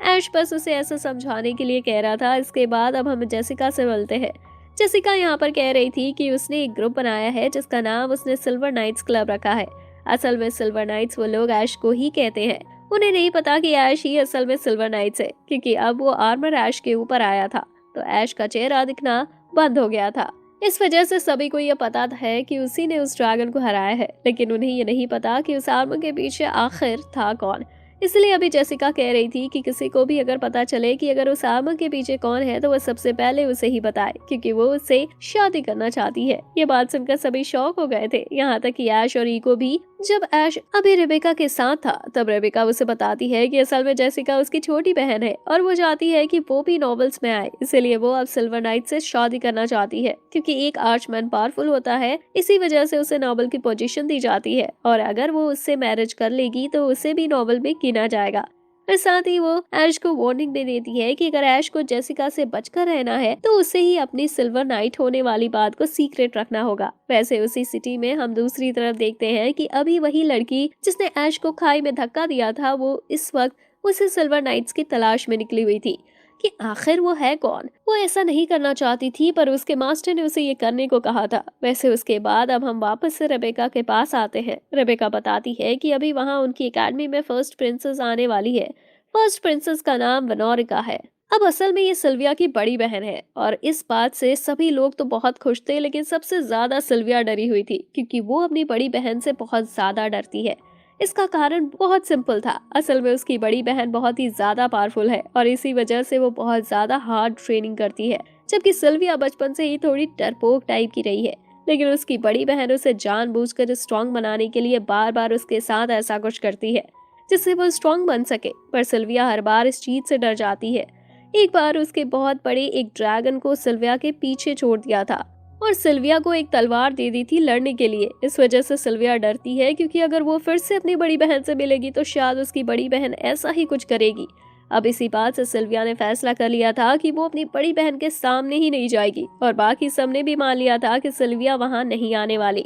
ऐश बस उसे ऐसा समझाने के लिए कह रहा था। इसके बाद अब हम जेसिका से मिलते हैं। जेसिका यहाँ पर कह रही थी कि उसने एक ग्रुप बनाया है जिसका नाम उसने सिल्वर नाइट्स क्लब रखा है। असल में सिल्वर नाइट्स वो लोग ऐश को ही कहते हैं। उन्हें नहीं पता कि ऐश ही असल में सिल्वर नाइट्स है क्योंकि अब वो आर्मर ऐश के ऊपर आया था तो ऐश का चेहरा दिखना बंद हो गया था। इस वजह से सभी को ये पता है कि उसी ने उस ड्रैगन को हराया है, लेकिन उन्हें ये नहीं पता कि उस आर्मर के पीछे आखिर था कौन। इसलिए अभी जेसिका कह रही थी कि किसी को भी अगर पता चले कि अगर उस आर्मर के पीछे कौन है तो वह सबसे पहले उसे ही बताए क्योंकि वो उससे शादी करना चाहती है। ये बात सुनकर सभी शॉक हो गए थे, यहाँ तक कि ऐश और ईको भी। जब ऐश अभी रेबेका के साथ था तब रेबेका उसे बताती है कि असल में जेसिका उसकी छोटी बहन है और वो चाहती है कि वो भी नॉवेल्स में आए, इसीलिए वो अब सिल्वर नाइट से शादी करना चाहती है क्योंकि एक आर्चमैन पावरफुल होता है, इसी वजह से उसे नोबल की पोजीशन दी जाती है और अगर वो उससे मैरिज कर लेगी तो उसे भी नोबल में गिना जाएगा। और साथ ही वो ऐश को वार्निंग दे देती है कि अगर ऐश को जेसिका से बचकर रहना है तो उसे ही अपनी सिल्वर नाइट होने वाली बात को सीक्रेट रखना होगा। वैसे उसी सिटी में हम दूसरी तरफ देखते हैं कि अभी वही लड़की जिसने ऐश को खाई में धक्का दिया था वो इस वक्त उसे सिल्वर नाइट्स की तलाश में निकली हुई थी कि आखिर वो है कौन। वो ऐसा नहीं करना चाहती थी पर उसके मास्टर ने उसे ये करने को कहा था। वैसे उसके बाद अब हम वापस से रेबेका के पास आते हैं। रेबेका बताती है कि अभी वहाँ उनकी एकेडमी में फर्स्ट प्रिंसेस आने वाली है। फर्स्ट प्रिंसेस का नाम वेनोरिका है। अब असल में ये सिल्विया की बड़ी बहन है और इस बात से सभी लोग तो बहुत खुश थे, लेकिन सबसे ज्यादा सिल्विया डरी हुई थी क्योंकि वो अपनी बड़ी बहन से बहुत ज्यादा डरती है। इसका कारण बहुत सिंपल था। असल में उसकी बड़ी बहन बहुत ही ज्यादा पावरफुल है और इसी वजह से वो बहुत ज्यादा हार्ड ट्रेनिंग करती है, जबकि सिल्विया बचपन से ही थोड़ी डरपोक टाइप की रही है। लेकिन उसकी बड़ी बहन उसे जानबूझकर स्ट्रांग बनाने के लिए बार बार उसके साथ ऐसा कुछ करती है जिससे वो स्ट्रांग बन सके, पर सिल्विया हर बार इस चीज से डर जाती है। एक बार उसके बहुत बड़े एक ड्रैगन को सिल्विया के पीछे छोड़ दिया था और सिल्विया को एक तलवार दे दी थी लड़ने के लिए। इस वजह से सिल्विया डरती है क्योंकि अगर वो फिर से अपनी बड़ी बहन से मिलेगी तो शायद उसकी बड़ी बहन ऐसा ही कुछ करेगी। अब इसी बात से सिल्विया ने फैसला कर लिया था कि वो अपनी बड़ी बहन के सामने ही नहीं जाएगी और बाकी सबने भी मान लिया था कि सिल्विया वहां नहीं आने वाली।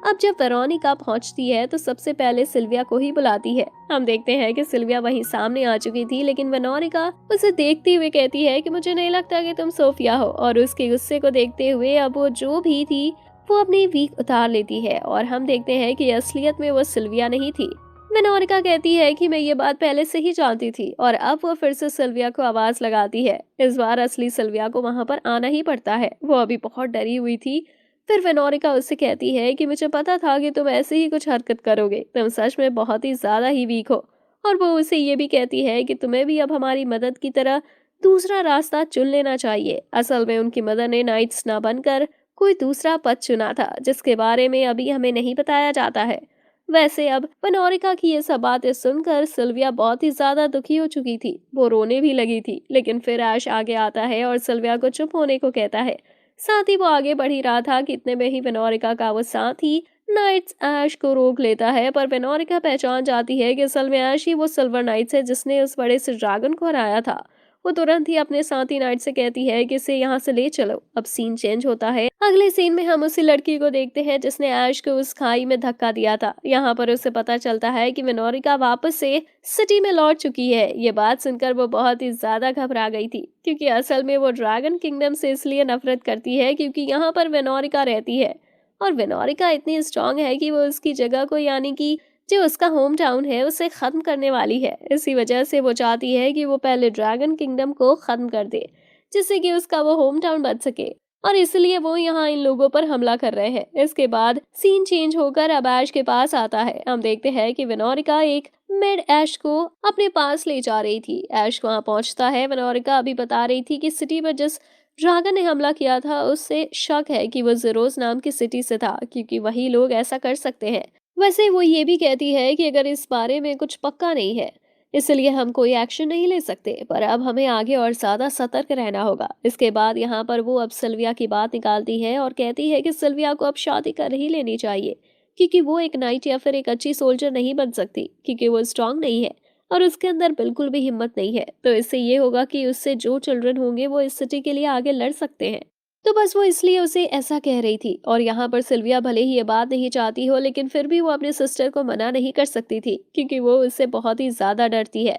अब जब वेरोनिका पहुंचती है तो सबसे पहले सिल्विया को ही बुलाती है। हम देखते हैं कि सिल्विया वहीं सामने आ चुकी थी, लेकिन वेरोनिका उसे देखते हुए कहती है कि मुझे नहीं लगता कि तुम सोफिया हो, और उसके गुस्से को देखते हुए अब वो जो भी थी वो अपनी वीक उतार लेती है और हम देखते हैं कि असलियत में वो सिल्विया नहीं थी। वेरोनिका कहती है कि मैं ये बात पहले से ही जानती थी, और अब वो फिर से सिल्विया को आवाज लगाती है। इस बार असली सिल्विया को वहां पर आना ही पड़ता है। वो अभी बहुत डरी हुई थी। फिर वेनोरिका उससे कहती है कि मुझे पता था कि तुम ऐसे ही कुछ हरकत करोगे, तुम सच में बहुत ही ज्यादा ही वीक हो। और वो उसे ये भी कहती है कि तुम्हें भी अब हमारी मदद की तरह दूसरा रास्ता चुन लेना चाहिए। असल में उनकी मदर ने नाइट्स ना बनकर कोई दूसरा पथ चुना था, जिसके बारे में अभी हमें नहीं बताया जाता है। वैसे अब वेनोरिका की ये सब बातें सुनकर सिल्विया बहुत ही ज्यादा दुखी हो चुकी थी। वो रोने भी लगी थी, लेकिन फिर ऐश आगे आता है और सिल्विया को चुप होने को कहता है। साथ ही वो आगे बढ़ ही रहा था कि इतने में ही वेनोरिका का वो साथी नाइट्स ऐश को रोक लेता है, पर वेनोरिका पहचान जाती है कि असल में ऐश ही वो सिल्वर नाइट्स है जिसने उस बड़े से ड्रैगन को हराया था। वो तुरंत ही अपने साथी नाइट से कहती है कि इसे यहाँ से ले चलो। अब सीन चेंज होता है। अगले सीन में हम उसी लड़की को देखते हैं जिसने ऐश को उस खाई में धक्का दिया था। यहाँ पर उसे पता चलता है कि वेनोरिका वापस से सिटी में लौट चुकी है। ये बात सुनकर वो बहुत ही ज्यादा घबरा गई थी, क्योंकि असल में वो ड्रैगन किंगडम से इसलिए नफरत करती है क्योंकि यहाँ पर वेनोरिका रहती है। और वेनोरिका इतनी स्ट्रांग है कि वो उसकी जगह को, यानी कि जो उसका होम टाउन है, उसे खत्म करने वाली है। इसी वजह से वो चाहती है कि वो पहले ड्रैगन किंगडम को खत्म कर दे, जिससे कि उसका वो होम टाउन बच सके। और इसलिए वो यहाँ इन लोगों पर हमला कर रहे हैं। इसके बाद सीन चेंज होकर अब ऐश के पास आता है। हम देखते हैं कि वेनोरिका एक मेड ऐश को अपने पास ले जा रही थी। ऐश वहां पहुंचता है। वेनोरिका अभी बता रही थी कि सिटी पर जिस ड्रैगन ने हमला किया था उससे शक है कि वो जेरोस नाम की सिटी से था, क्योंकि वही लोग ऐसा कर सकते हैं। वैसे वो ये भी कहती है कि अगर इस बारे में कुछ पक्का नहीं है, इसलिए हम कोई एक्शन नहीं ले सकते, पर अब हमें आगे और ज्यादा सतर्क रहना होगा। इसके बाद यहाँ पर वो अब सिल्विया की बात निकालती है और कहती है कि सिल्विया को अब शादी कर ही लेनी चाहिए, क्योंकि वो एक नाइट या फिर एक अच्छी सोल्जर नहीं बन सकती, क्योंकि वो स्ट्रांग नहीं है और उसके अंदर बिल्कुल भी हिम्मत नहीं है। तो इससे ये होगा कि उससे जो चिल्ड्रन होंगे वो इस सिटी के लिए आगे लड़ सकते हैं। तो बस वो इसलिए उसे ऐसा कह रही थी। और यहाँ पर सिल्विया भले ही ये बात नहीं चाहती हो, लेकिन फिर भी वो अपने सिस्टर को मना नहीं कर सकती थी, क्योंकि वो उससे बहुत ही ज्यादा डरती है।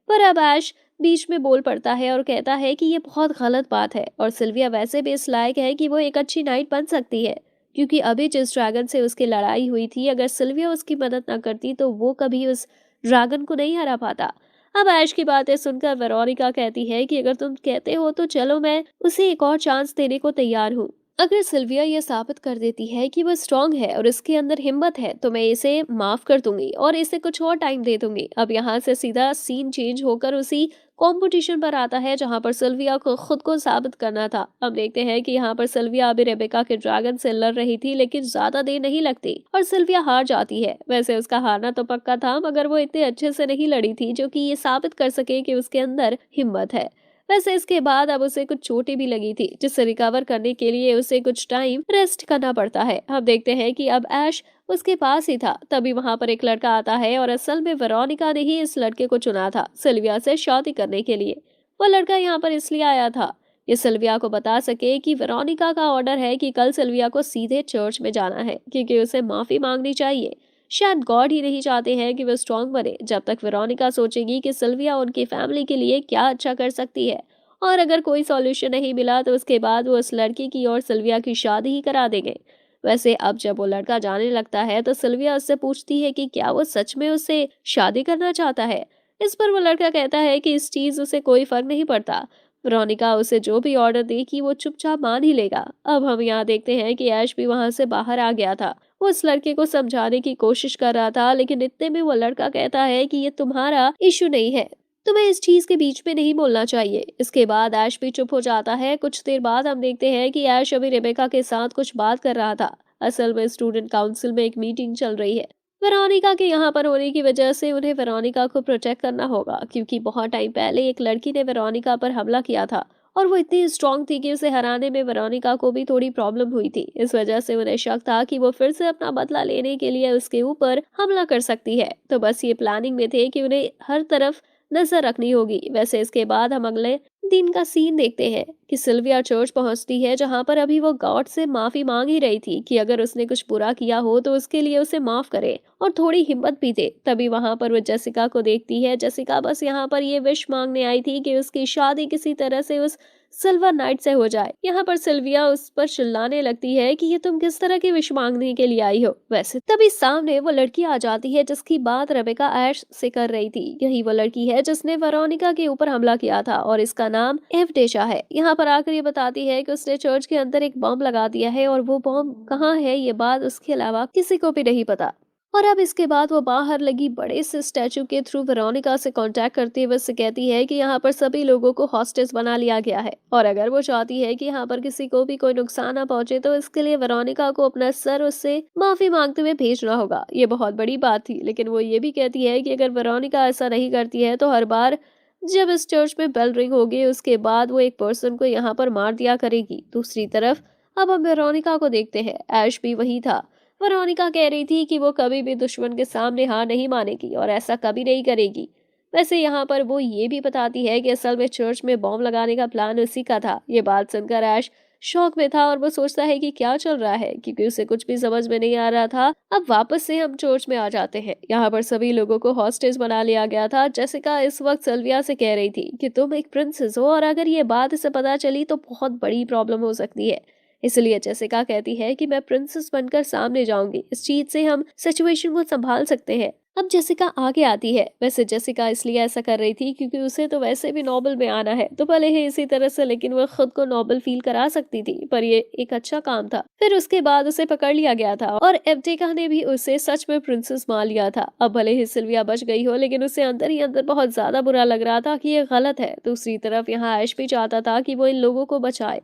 पर अब ऐश बीच में बोल पड़ता है और कहता है कि ये बहुत गलत बात है, और सिल्विया वैसे भी इस लायक है कि वो एक अच्छी नाइट बन सकती है, क्योंकि अभी जिस ड्रैगन से उसकी लड़ाई हुई थी, अगर सिल्विया उसकी मदद ना करती तो वो कभी उस ड्रैगन को नहीं हरा पाता। अब ऐश की बातें सुनकर वेरोनिका कहती है कि अगर तुम कहते हो तो चलो, मैं उसे एक और चांस देने को तैयार हूँ। अगर सिल्विया ये साबित कर देती है कि वो स्ट्रांग है और इसके अंदर हिम्मत है, तो मैं इसे माफ कर दूंगी और इसे कुछ और टाइम दे दूंगी। अब यहाँ से सीधा सीन चेंज होकर उसी कंपटीशन पर आता है जहाँ पर सिल्विया को खुद को साबित करना था। अब देखते हैं कि यहाँ पर सिल्विया अभी रेबेका के ड्रैगन से लड़ रही थी, लेकिन ज्यादा देर नहीं लगती और सिल्विया हार जाती है। वैसे उसका हारना तो पक्का था, मगर वो इतने अच्छे से नहीं लड़ी थी जो कि ये साबित कर सके कि उसके अंदर हिम्मत है। वैसे इसके बाद अब उसे कुछ चोटें भी लगी थी, जिससे रिकवर करने के लिए उसे कुछ टाइम रेस्ट करना पड़ता है। हम देखते हैं कि अब ऐश उसके पास ही था। तभी वहां पर एक लड़का आता है, और असल में वेरोनिका ने ही इस लड़के को चुना था सिल्विया से शादी करने के लिए। वो लड़का यहाँ पर इसलिए आया था, ये सिल्विया को बता सके कि वेरोनिका का ऑर्डर है कि कल सिल्विया को सीधे चर्च में जाना है, क्योंकि उसे माफी मांगनी चाहिए। शायद गॉड ही नहीं चाहते हैं कि वो स्ट्रांग बने, जब तक वेरोनिका सोचेगी कि सिल्विया उनकी फैमिली के लिए क्या अच्छा कर सकती है। और अगर कोई सॉल्यूशन नहीं मिला तो उसके बाद वो उस लड़की की और सिल्विया की शादी ही करा देंगे। वैसे अब जब वो लड़का जाने लगता है तो सिल्विया उससे पूछती है कि क्या वो सच में उससे शादी करना चाहता है। इस पर वो लड़का कहता है कि इस चीज उसे कोई फर्क नहीं पड़ता, वेरोनिका उसे जो भी ऑर्डर देगी वो चुपचाप मान ही लेगा। अब हम यहाँ देखते हैं कि ऐश भी वहां से बाहर आ गया था। वो उस लड़के को समझाने की कोशिश कर रहा था, लेकिन इतने में वो लड़का कहता है कि ये तुम्हारा इशू नहीं है, तुम्हें इस चीज के बीच में नहीं बोलना चाहिए। इसके बाद ऐश भी चुप हो जाता है। कुछ देर बाद हम देखते हैं कि ऐश अभी रेबेका के साथ कुछ बात कर रहा था। असल में स्टूडेंट काउंसिल में एक मीटिंग चल रही है। वेरोनिका के यहाँ पर होने की वजह से उन्हें वेरोनिका को प्रोटेक्ट करना होगा, क्योंकि बहुत टाइम पहले एक लड़की ने वेरोनिका पर हमला किया था और वो इतनी स्ट्रांग थी कि उसे हराने में वेरोनिका को भी थोड़ी प्रॉब्लम हुई थी। इस वजह से उन्हें शक था कि वो फिर से अपना बदला लेने के लिए उसके ऊपर हमला कर सकती है। तो बस ये प्लानिंग में थे कि उन्हें हर तरफ नजर रखनी होगी। वैसे इसके बाद हम अगले दिन का सीन देखते हैं कि सिल्विया चर्च पहुंचती है, जहां पर अभी वो गॉड से माफी मांग ही रही थी कि अगर उसने कुछ बुरा किया हो तो उसके लिए उसे माफ करे और थोड़ी हिम्मत भी दे। तभी वहां पर वो जेसिका को देखती है। जेसिका बस यहाँ पर ये विश मांगने आई थी कि उसकी शादी किसी तरह से उस सिल्वर नाइट से हो जाए। यहाँ पर सिल्विया उस पर चिल्लाने लगती है कि ये तुम किस तरह की विश मांगने के लिए आई हो। वैसे तभी सामने वो लड़की आ जाती है जिसकी बात रेबेका ऐश से कर रही थी। यही वो लड़की है जिसने वेरोनिका के ऊपर हमला किया था और इसका नाम एवडेशा है। यहाँ पर आकर ये बताती है कि उसने चर्च के अंदर एक बम लगा दिया है और वो बम कहाँ है ये बात उसके अलावा किसी को भी नहीं पता। और अब इसके बाद वो बाहर लगी बड़े से स्टैचू के थ्रू वेरोनिका से कांटेक्ट करते हुए उससे कहती है कि यहाँ पर सभी लोगों को हॉस्टेज बना लिया गया है और अगर वो चाहती है कि यहाँ पर किसी को भी कोई नुकसान ना पहुंचे तो इसके लिए वेरोनिका को अपना सर उससे माफी मांगते हुए भेजना होगा। ये बहुत बड़ी बात थी, लेकिन वो ये भी कहती है कि अगर वेरोनिका ऐसा नहीं करती है तो हर बार जब इस चर्च में बेल रिंग होगी उसके बाद वो एक पर्सन को यहाँ पर मार दिया करेगी। दूसरी तरफ अब हम वेरोनिका को देखते हैं। ऐश भी वही था। वेरोनिका कह रही थी कि वो कभी भी दुश्मन के सामने हार नहीं मानेगी और ऐसा कभी नहीं करेगी। वैसे यहाँ पर वो ये भी बताती है कि असल में चर्च में बॉम्ब लगाने का प्लान उसी का था। ये बात सुनकर ऐश शौक में था और वो सोचता है कि क्या चल रहा है, क्योंकि उसे कुछ भी समझ में नहीं आ रहा था। अब वापस से हम चर्च में आ जाते हैं। यहाँ पर सभी लोगों को हॉस्टेज बना लिया गया था। जेसिका इस वक्त सिल्विया से कह रही थी कि तुम एक प्रिंसेस हो और अगर ये बात इसे पता चली तो बहुत बड़ी प्रॉब्लम हो सकती है। इसलिए जेसिका कहती है कि मैं प्रिंसेस बनकर सामने जाऊंगी, इस चीज से हम सिचुएशन को संभाल सकते हैं। अब जेसिका आगे आती है। वैसे जेसिका इसलिए ऐसा कर रही थी क्योंकि उसे तो वैसे भी नोबल में आना है, तो भले ही इसी तरह से, लेकिन वो खुद को नोबल फील करा सकती थी। पर ये एक अच्छा काम था। फिर उसके बाद उसे पकड़ लिया गया था और एवटेका ने भी उसे सच में प्रिंसेस मान लिया था। अब भले ही सिल्विया बच गई हो, लेकिन उसे अंदर ही अंदर बहुत ज्यादा बुरा लग रहा था कि ये गलत है। दूसरी तरफ यहाँ ऐश भी चाहता था कि वो इन लोगों को बचाए।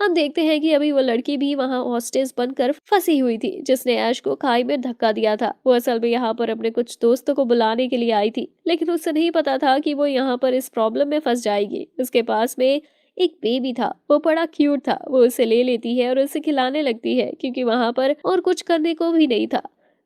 हम देखते हैं कि अभी वो लड़की भी वहां हॉस्टेज बनकर फंसी हुई थी जिसने ऐश को खाई में धक्का दिया था। वो असल में यहाँ पर अपने कुछ दोस्तों को बुलाने के लिए आई थी, लेकिन उसे नहीं पता था कि वो यहाँ पर इस प्रॉब्लम में फंस जाएगी। उसके पास में एक बेबी था, वो बड़ा क्यूट था। वो उसे ले लेती है और उसे खिलाने लगती है क्योंकि वहां पर और कुछ करने को भी नहीं था।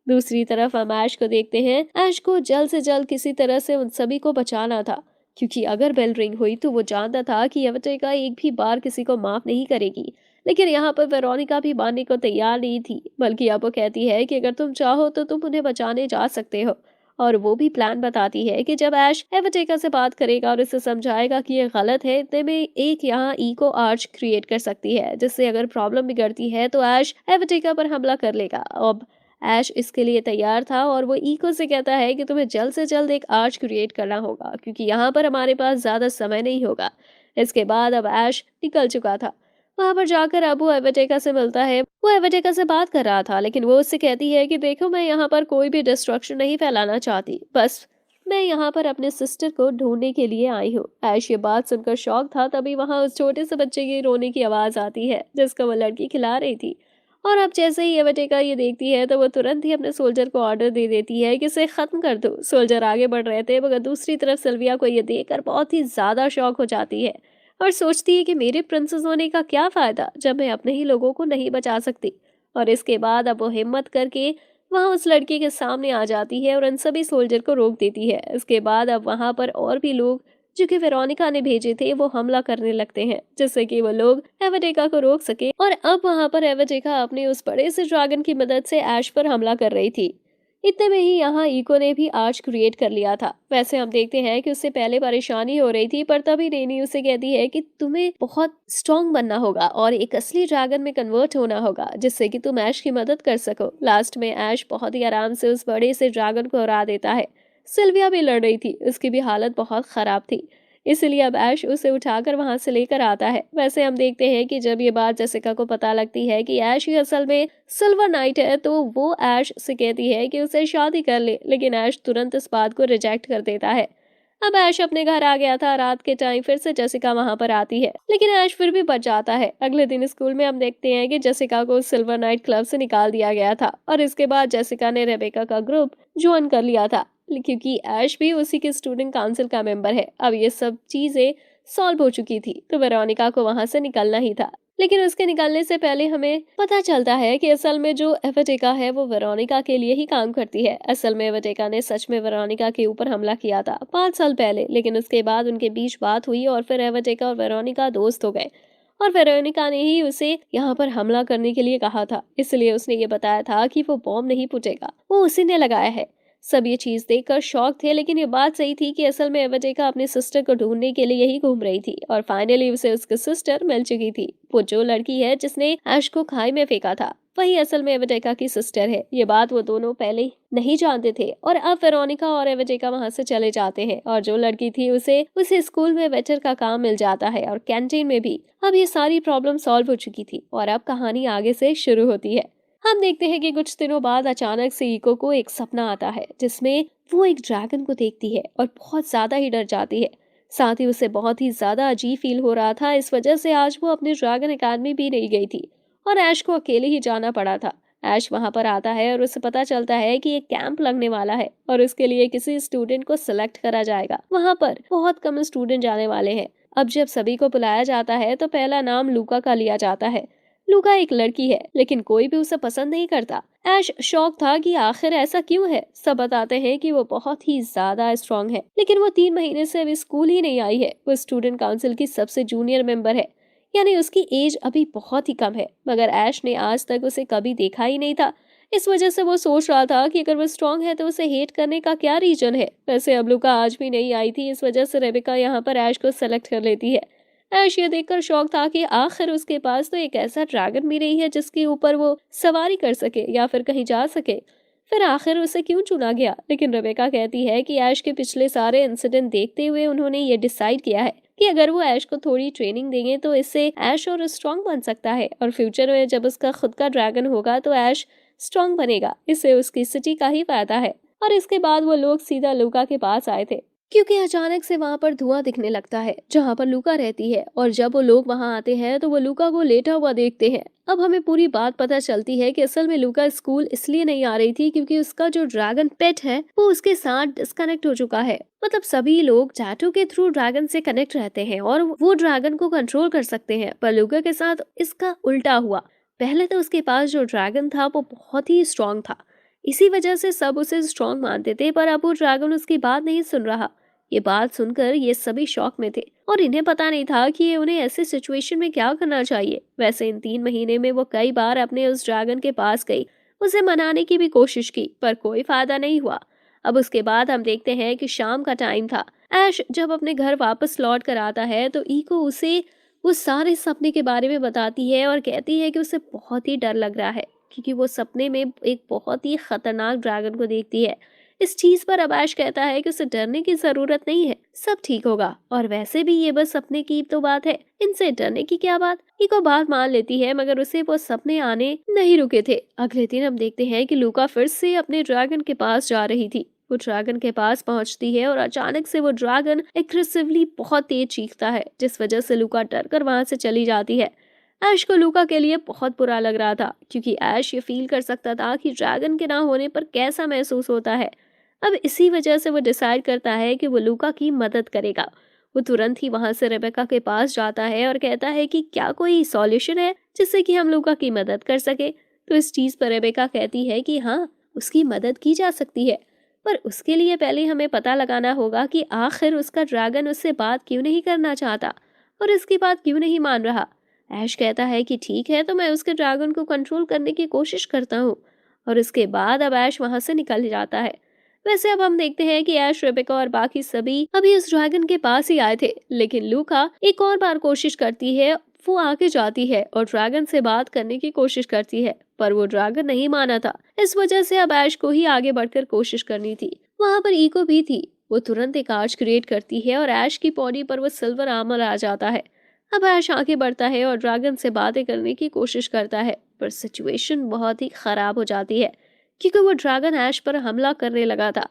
दूसरी तरफ हम ऐश को देखते हैं। ऐश को जल्द से जल्द किसी तरह से उन सभी को बचाना था, क्योंकि अगर बेल रिंग हुई तो वो जानता था कि यवटेका एक भी बार किसी को माफ नहीं करेगी। लेकिन यहाँ पर वेरोनिका भी मानने को तैयार नहीं थी, बल्कि अब वो कहती है कि अगर तुम चाहो तो तुम उन्हें बचाने जा सकते हो। और वो भी प्लान बताती है कि जब ऐश एवटेका से बात करेगा और उसे समझाएगा कि ये गलत है, इतने में एक यहाँ इको आर्च क्रिएट कर सकती है, जिससे अगर प्रॉब्लम बिगड़ती है तो ऐश एवटेका पर हमला कर लेगा। अब ऐश इसके लिए तैयार था और वो ईको से कहता है कि तुम्हें जल्द से जल्द एक आर्च क्रिएट करना होगा, क्योंकि यहाँ पर हमारे पास ज्यादा समय नहीं होगा। इसके बाद अब ऐश निकल चुका था। वहां पर जाकर अब वो एवेटेका से मिलता है। वो एवेटेका से बात कर रहा था, लेकिन वो उससे कहती है कि देखो, मैं यहाँ पर कोई भी डिस्ट्रक्शन नहीं फैलाना चाहती, बस मैं यहाँ पर अपने सिस्टर को ढूंढने के लिए आई हूँ। ऐश ये बात सुनकर शौक था। तभी वहां उस छोटे से बच्चे की रोने की आवाज आती है जिसको वो लड़की खिला रही थी। और अब जैसे ही एवेटेका ये देखती है तो वो तुरंत ही अपने सोल्जर को ऑर्डर दे देती है कि इसे खत्म कर दो। सोल्जर आगे बढ़ रहे थे, मगर दूसरी तरफ सिल्विया को ये देखकर बहुत ही ज्यादा शौक हो जाती है और सोचती है कि मेरे प्रिंसेस होने का क्या फायदा जब मैं अपने ही लोगों को नहीं बचा सकती। और इसके बाद अब वो हिम्मत करके वहां उस लड़के के सामने आ जाती है और उन सभी सोल्जर को रोक देती है। इसके बाद अब वहां पर और भी लोग जो कि वेरोनिका ने भेजे थे वो हमला करने लगते हैं, जिससे कि वो लोग एवेटेका को रोक सके। और अब वहां पर एवेटेका अपने उस बड़े से ड्रैगन की मदद से ऐश पर हमला कर रही थी। इतने में ही यहाँ इको ने भी आर्च क्रिएट कर लिया था। वैसे हम देखते हैं कि उससे पहले परेशानी हो रही थी, पर तभी रेनी उसे कहती है कि तुम्हें बहुत स्ट्रॉन्ग बनना होगा और एक असली ड्रैगन में कन्वर्ट होना होगा, जिससे कि तुम ऐश की मदद कर सको। लास्ट में ऐश बहुत ही आराम से उस बड़े से ड्रैगन को हरा देता है। सिल्विया भी लड़ रही थी, उसकी भी हालत बहुत खराब थी, इसलिए अब ऐश उसे उठाकर वहां से लेकर आता है। वैसे हम देखते हैं कि जब ये बात जेसिका को पता लगती है कि ऐश ही असल में सिल्वर नाइट है, तो वो ऐश से कहती है कि उसे शादी कर ले, लेकिन ऐश तुरंत इस बात को रिजेक्ट कर देता है। अब ऐश अपने घर आ गया था। रात के टाइम फिर से जेसिका वहां पर आती है, लेकिन ऐश फिर भी बच जाता है। अगले दिन स्कूल में हम देखते हैं कि जेसिका को सिल्वर नाइट क्लब से निकाल दिया गया था और इसके बाद जेसिका ने रेबेका का ग्रुप ज्वाइन कर लिया था, क्योंकि ऐश भी उसी के स्टूडेंट काउंसिल का मेंबर है। अब ये सब चीजें सॉल्व हो चुकी थी, तो वेरोनिका को वहां से निकलना ही था। लेकिन उसके निकलने से पहले हमें पता चलता है कि असल में जो एवेटिका है वो वेरोनिका के लिए ही काम करती है। असल में एवेटिका ने सच में वेरोनिका के ऊपर हमला किया था 5 साल पहले, लेकिन उसके बाद उनके बीच बात हुई और फिर एवेटिका और वेरोनिका दोस्त हो गए। और वेरोनिका ने ही उसे यहाँ पर हमला करने के लिए कहा था, इसलिए उसने ये बताया था कि वो बॉम्ब नहीं फूटेगा, वो उसी ने लगाया है। सब ये चीज देखकर शॉक थे, लेकिन ये बात सही थी कि असल में एवेटिका अपनी सिस्टर को ढूंढने के लिए यही घूम रही थी और फाइनली उसे उसकी सिस्टर मिल चुकी थी। वो जो लड़की है जिसने ऐश को खाई में फेंका था, वही असल में एवेटिका की सिस्टर है। ये बात वो दोनों पहले नहीं जानते थे और अब वेरोनिका और एवेटिका वहां से चले जाते हैं और जो लड़की थी उसे उसे स्कूल में वेटर का काम मिल जाता है और कैंटीन में भी। अब ये सारी प्रॉब्लम सॉल्व हो चुकी थी और अब कहानी आगे से शुरू होती है। हम देखते हैं कि कुछ दिनों बाद अचानक से इको को एक सपना आता है जिसमें वो एक ड्रैगन को देखती है और बहुत ज्यादा ही डर जाती है। साथ ही उसे बहुत ही ज्यादा अजीब फील हो रहा था, इस वजह से आज वो अपने ड्रैगन एकेडमी भी नहीं गई थी और ऐश को अकेले ही जाना पड़ा था। ऐश वहां पर आता है और उसे पता चलता है कि एक कैंप लगने वाला है और उसके लिए किसी स्टूडेंट को सिलेक्ट करा जाएगा। वहां पर बहुत कम स्टूडेंट जाने वाले हैं। अब जब सभी को बुलाया जाता है तो पहला नाम लूका का लिया जाता है। लूका एक लड़की है, लेकिन कोई भी उसे पसंद नहीं करता। ऐश शौक था कि आखिर ऐसा क्यों है। सब बताते हैं कि वो बहुत ही ज्यादा स्ट्रांग है, लेकिन वो 3 महीने से अभी स्कूल ही नहीं आई है। वो स्टूडेंट काउंसिल की सबसे जूनियर मेंबर है, यानी उसकी एज अभी बहुत ही कम है। मगर ऐश ने आज तक उसे कभी देखा ही नहीं था। इस वजह से वो सोच रहा था कि अगर वो स्ट्रांग है तो उसे हेट करने का क्या रीजन है। वैसे अब लूका आज भी नहीं आई थी, इस वजह से रेबिका यहाँ पर ऐश को सेलेक्ट कर लेती है। ऐश ये देखकर शौक था कि आखिर उसके पास तो एक ऐसा ड्रैगन भी नहीं है जिसके ऊपर वो सवारी कर सके या फिर कहीं जा सके। फिर आखिर उसे क्यों चुना गया। लेकिन रेबेका कहती है कि ऐश के पिछले सारे इंसिडेंट देखते हुए उन्होंने ये डिसाइड किया है कि अगर वो ऐश को थोड़ी ट्रेनिंग देंगे तो इससे ऐश और स्ट्रांग बन सकता है और फ्यूचर में जब उसका खुद का ड्रैगन होगा तो ऐश स्ट्रांग बनेगा। इससे उसकी सिटी का ही फायदा है। और इसके बाद वो लोग सीधा लूका के पास आए थे, क्योंकि अचानक से वहां पर धुआं दिखने लगता है जहां पर लूका रहती है और जब वो लोग वहां आते हैं तो वो लूका को लेटा हुआ देखते हैं। अब हमें पूरी बात पता चलती है कि असल में लूका स्कूल इसलिए नहीं आ रही थी क्योंकि उसका जो ड्रैगन पेट है वो उसके साथ डिस्कनेक्ट हो चुका है। मतलब सभी लोग टैटू के थ्रू ड्रैगन से कनेक्ट रहते हैं और वो ड्रैगन को कंट्रोल कर सकते हैं, पर लूका के साथ इसका उल्टा हुआ। पहले तो उसके पास जो ड्रैगन था वो बहुत ही स्ट्रांग था, इसी वजह से सब उसे स्ट्रांग मानते थे, पर अब वो ड्रैगन उसकी बात नहीं सुन रहा। ये बात सुनकर ये सभी शॉक में थे और इन्हें पता नहीं था कि ये उन्हें ऐसे सिचुएशन में क्या करना चाहिए। वैसे इन 3 महीने में वो कई बार अपने उस ड्रैगन के पास गई, उसे मनाने की भी कोशिश की, पर कोई फायदा नहीं हुआ। अब उसके बाद हम देखते हैं कि शाम का टाइम था। ऐश जब अपने घर वापस लौट कर आता है तो ईको उसे वो सारे सपने के बारे में बताती है और कहती है कि उसे बहुत ही डर लग रहा है क्योंकि वो सपने में एक बहुत ही खतरनाक ड्रैगन को देखती है। इस चीज पर अबाश कहता है कि उसे डरने की जरूरत नहीं है, सब ठीक होगा और वैसे भी ये बस सपने की तो बात है, इनसे डरने की क्या बात। इको बात मान लेती है, मगर उसे वो सपने आने नहीं रुके थे। अगले दिन हम देखते हैं कि लूका फिर से अपने ड्रैगन के पास जा रही थी। वो ड्रैगन के पास पहुंचती है और अचानक से वो ड्रैगन एग्रेसिवली बहुत तेज चीखता है, जिस वजह से लूका डर कर वहां से चली जाती है। ऐश को लूका के लिए बहुत बुरा लग रहा था क्योंकि ऐश ये फील कर सकता था कि ड्रैगन के ना होने पर कैसा महसूस होता है। अब इसी वजह से वो डिसाइड करता है कि वो लूका की मदद करेगा। वो तुरंत ही वहां से रेबेका के पास जाता है और कहता है कि क्या कोई सॉल्यूशन है जिससे कि हम लूका की मदद कर सके। तो इस चीज पर रेबेका कहती है कि हाँ, उसकी मदद की जा सकती है, पर उसके लिए पहले हमें पता लगाना होगा कि आखिर उसका ड्रैगन उससे बात क्यों नहीं करना चाहता और इसकी बात क्यों नहीं मान रहा। ऐश कहता है कि ठीक है, तो मैं उसके ड्रैगन को कंट्रोल करने की कोशिश करता हूँ और इसके बाद अब ऐश वहां से निकल जाता है। वैसे अब हम देखते हैं कि ऐश, रेबेका और बाकी सभी अभी उस ड्रैगन के पास ही आए थे, लेकिन लूका एक और बार कोशिश करती है। वो आगे जाती है और ड्रैगन से बात करने की कोशिश करती है, पर वो ड्रैगन नहीं माना था। इस वजह से अब ऐश को ही आगे बढ़कर कोशिश करनी थी। वहां पर इको भी थी। वो तुरंत एक आर्च क्रिएट करती है और ऐश की बॉडी पर वो सिल्वर आर्मर आ जाता है। अब ऐश आगे बढ़ता है और ड्रैगन से बातें करने की कोशिश करता है, पर सिचुएशन बहुत ही खराब हो जाती है क्योंकि वो ड्रैगन ऐश पर हमला करने लगा था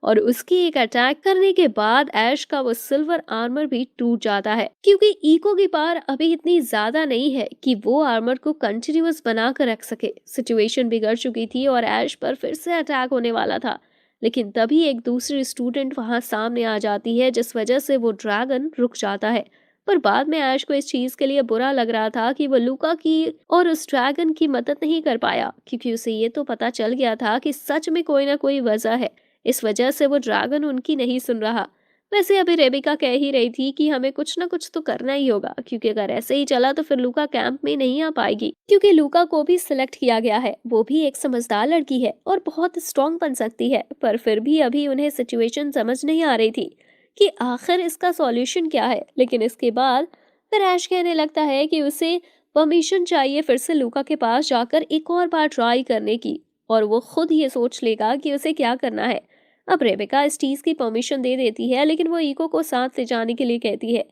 और उसकी एक अटैक करने के बाद ऐश का वो सिल्वर आर्मर भी टूट जाता है क्योंकि इको की पावर अभी इतनी ज्यादा नहीं है कि वो आर्मर को कंटिन्यूअस बना कर रख सके। सिचुएशन बिगड़ चुकी थी और ऐश पर फिर से अटैक होने वाला था, लेकिन तभी एक दूसरी स्टूडेंट वहां सामने आ जाती है जिस वजह से वो ड्रैगन रुक जाता है पर बाद में ऐश को इस चीज के लिए बुरा लग रहा था कि वो लूका की और उस ड्रैगन की मदद नहीं कर पाया, क्योंकि उसे ये तो पता चल गया था कि सच में कोई ना कोई वजह है। इस वजह से वो ड्रैगन उनकी नहीं सुन रहा। वैसे अभी रेबिका कह ही रही थी कि हमें कुछ ना कुछ तो करना ही होगा, क्योंकि अगर ऐसे ही चला तो फिर लूका कैंप में नहीं आ पाएगी, क्योंकि लूका को भी सिलेक्ट किया गया है। वो भी एक समझदार लड़की है और बहुत स्ट्रांग बन सकती है, पर फिर भी अभी उन्हें सिचुएशन समझ नहीं आ रही थी कि आखिर इसका सॉल्यूशन क्या है। लेकिन इसके बाद फिर ऐश कहने लगता है कि उसे परमिशन चाहिए फिर से लूका के पास जाकर एक और बार ट्राई करने की, और वो खुद ये सोच लेगा कि उसे क्या करना है। अब रेबेका इस चीज की परमिशन दे देती है, लेकिन वो ईको को साथ ले जाने के लिए कहती है।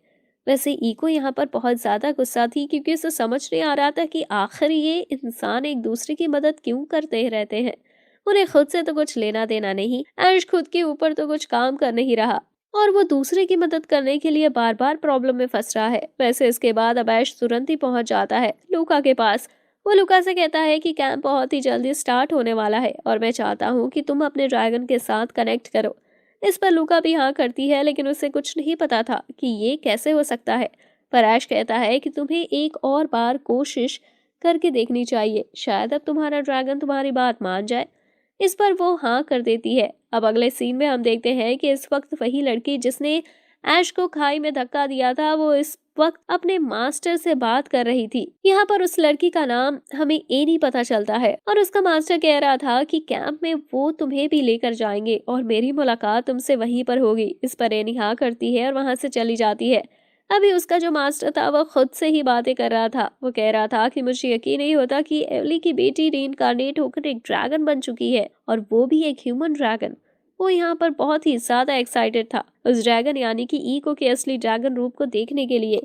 वैसे ईको यहाँ पर बहुत ज्यादा गुस्सा थी, क्योंकि उसे समझ नहीं आ रहा था कि आखिर ये इंसान एक दूसरे की मदद क्यों करते रहते हैं। उन्हें खुद से तो कुछ लेना देना नहीं, ऐश खुद के ऊपर तो कुछ काम कर नहीं रहा, और वो दूसरे की मदद करने के लिए बार बार प्रॉब्लम में फंस रहा है। वैसे इसके बाद अब ऐश तुरंत ही पहुंच जाता है लूका के पास। वो लूका से कहता है कि कैंप बहुत ही जल्दी स्टार्ट होने वाला है और मैं चाहता हूँ कि तुम अपने ड्रैगन के साथ कनेक्ट करो। इस पर लूका भी हाँ करती है, लेकिन उसे कुछ नहीं पता था कि ये कैसे हो सकता है। पर ऐश कहता है कि तुम्हें एक और बार कोशिश करके देखनी चाहिए, शायद अब तुम्हारा ड्रैगन तुम्हारी बात मान जाए। इस पर वो हाँ कर देती है। अब अगले सीन में हम देखते हैं कि इस वक्त वही लड़की जिसने ऐश को खाई में धक्का दिया था, वो इस वक्त अपने मास्टर से बात कर रही थी। यहाँ पर उस लड़की का नाम हमें एनी पता चलता है, और उसका मास्टर कह रहा था कि कैंप में वो तुम्हें भी लेकर जाएंगे और मेरी मुलाकात तुमसे वहीं पर होगी। इस पर एनी हाँ करती है और वहां से चली जाती है। अभी उसका जो मास्टर था वो खुद से ही बातें कर रहा था। वो कह रहा था कि मुझे यकीन नहीं होता कि एवली की बेटी रीइंकार्नेट होकर एक ड्रैगन बन चुकी है, और वो भी एक ह्यूमन ड्रैगन। वो यहाँ पर बहुत ही ज्यादा एक्साइटेड था उस ड्रैगन यानी कि ईको के असली ड्रैगन रूप को देखने के लिए,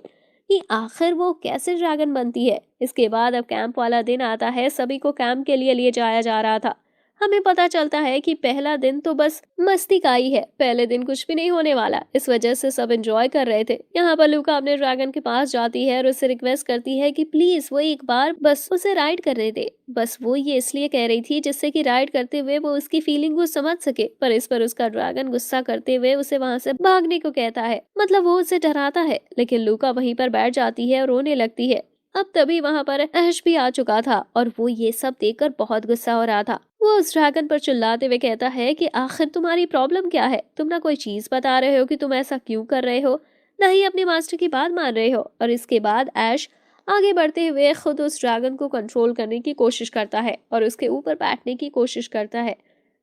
कि आखिर वो कैसे ड्रैगन बनती है। इसके बाद अब कैंप वाला दिन आता है, सभी को कैंप के लिए जाया जा रहा था। हमें पता चलता है कि पहला दिन तो बस मस्ती का ही है, पहले दिन कुछ भी नहीं होने वाला। इस वजह से सब एंजॉय कर रहे थे। यहाँ पर लूका अपने ड्रैगन के पास जाती है और उससे रिक्वेस्ट करती है कि प्लीज वो एक बार बस उसे राइड करने दे। बस वो ये इसलिए कह रही थी जिससे कि राइड करते हुए वो उसकी फीलिंग को समझ सके, पर इस पर उसका ड्रैगन गुस्सा करते हुए उसे वहां से भागने को कहता है, मतलब वो उसे डराता है। लेकिन लूका वहीं पर बैठ जाती है और रोने लगती है। अब तभी वहां पर ऐश भी आ चुका था और वो ये सब देखकर बहुत गुस्सा हो रहा था। वो उस ड्रैगन पर चिल्लाते हुए कहता है कि आखिर तुम्हारी प्रॉब्लम क्या है, तुम ना कोई चीज बता रहे हो कि तुम ऐसा क्यों कर रहे हो, ना ही अपने मास्टर की बात मान रहे हो। और इसके बाद ऐश आगे बढ़ते हुए खुद उस ड्रैगन को कंट्रोल करने की कोशिश करता है और उसके ऊपर बैठने की कोशिश करता है।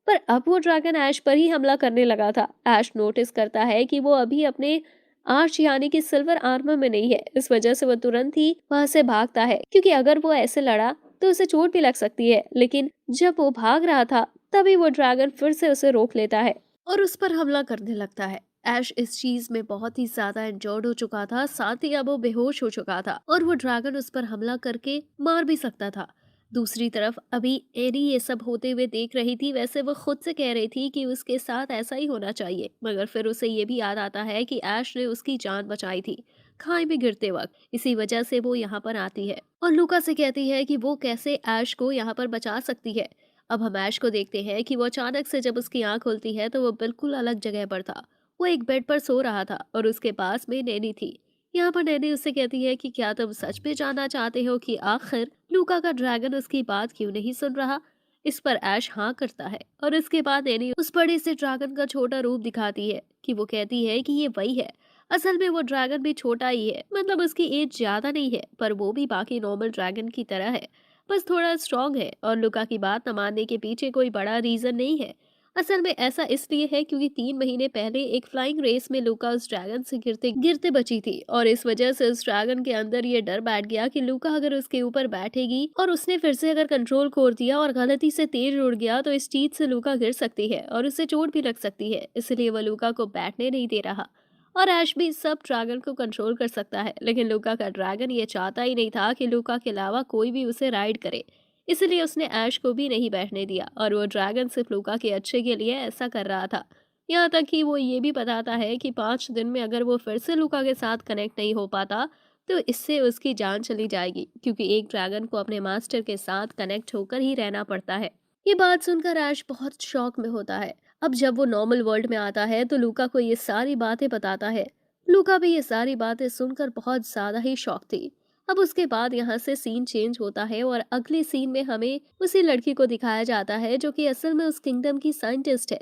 पर अब वो ड्रैगन ऐश पर ही हमला करने लगा था। ऐश नोटिस करता है कि वो अभी अपने आर्च यानी कि सिल्वर आर्मर में नहीं है। इस वजह से वो तुरंत ही वहां से भागता है, क्योंकि अगर वो ऐसे लड़ा तो उसे चोट भी लग सकती है। लेकिन जब वो भाग रहा था तभी वो ड्रैगन फिर से उसे रोक लेता है और उस पर हमला करने लगता है। ऐश इस चीज में बहुत ही ज्यादा इंजर्ड हो चुका था, साथ ही अब वो बेहोश हो चुका था और वो ड्रैगन उस पर हमला करके मार भी सकता था। दूसरी तरफ अभी एरी ये सब होते हुए देख रही थी। वैसे वो खुद से कह रही थी कि उसके साथ ऐसा ही होना चाहिए, मगर फिर उसे ये भी याद आता है कि ऐश ने उसकी जान बचाई थी खाई में गिरते वक्त। इसी वजह से वो यहाँ पर आती है और लूका से कहती है कि वो कैसे ऐश को यहाँ पर बचा सकती है। अब हम ऐश को देखते हैं कि वो अचानक से जब उसकी आंख खुलती है तो वो बिल्कुल अलग जगह पर था। वो एक बेड पर सो रहा था और उसके पास में नैनी थी। यहाँ पर नैनी उससे कहती है कि क्या तुम सच में जानना चाहते हो कि आखिर लूका का ड्रैगन उसकी बात क्यों नहीं सुन रहा। इस पर ऐश हाँ करता है और इसके बाद नैनी उस बड़े से ड्रैगन का छोटा रूप दिखाती है, कि वो कहती है कि ये वही है। असल में वो ड्रैगन भी छोटा ही है, मतलब उसकी एज ज्यादा नहीं है, पर वो भी बाकी नॉर्मल ड्रैगन की तरह है, बस थोड़ा स्ट्रांग है। और लुका की बात न मानने के पीछे कोई बड़ा रीजन नहीं है। असल में ऐसा इसलिए है क्योंकि 3 महीने पहले एक फ्लाइंग रेस में लूका उस ड्रैगन से गिरते गिरते बची थी, और इस वजह से उस ड्रैगन के अंदर ये डर बैठ गया कि लूका अगर उसके ऊपर बैठेगी और उसने फिर से अगर कंट्रोल खो दिया और गलती से तेज उड़ गया तो इस चीज से लूका गिर सकती है और उससे चोट भी लग सकती है। इसलिए वो लूका को बैठने नहीं दे रहा। और ऐश भी सब ड्रैगन को कंट्रोल कर सकता है, लेकिन लूका का ड्रैगन ये चाहता ही नहीं था कि लूका के अलावा कोई भी उसे राइड करे। इसलिए उसने ऐश को भी नहीं बैठने दिया और वो ड्रैगन सिर्फ लूका के अच्छे के लिए ऐसा कर रहा था। यहाँ तक कि वो ये भी बताता है कि 5 दिन में अगर वो फिर से लूका के साथ कनेक्ट नहीं हो पाता तो इससे उसकी जान चली जाएगी, क्योंकि एक ड्रैगन को अपने मास्टर के साथ कनेक्ट होकर ही रहना पड़ता है। ये बात सुनकर ऐश बहुत शौक में होता है। अब जब वो नॉर्मल वर्ल्ड में आता है तो लूका को ये सारी बातें बताता है। लूका भी ये सारी बातें सुनकर बहुत ज्यादा ही शॉक थी। अब उसके बाद यहाँ से सीन चेंज होता है और अगले सीन में हमें उसी लड़की को दिखाया जाता है जो कि असल में उस किंगडम की साइंटिस्ट है।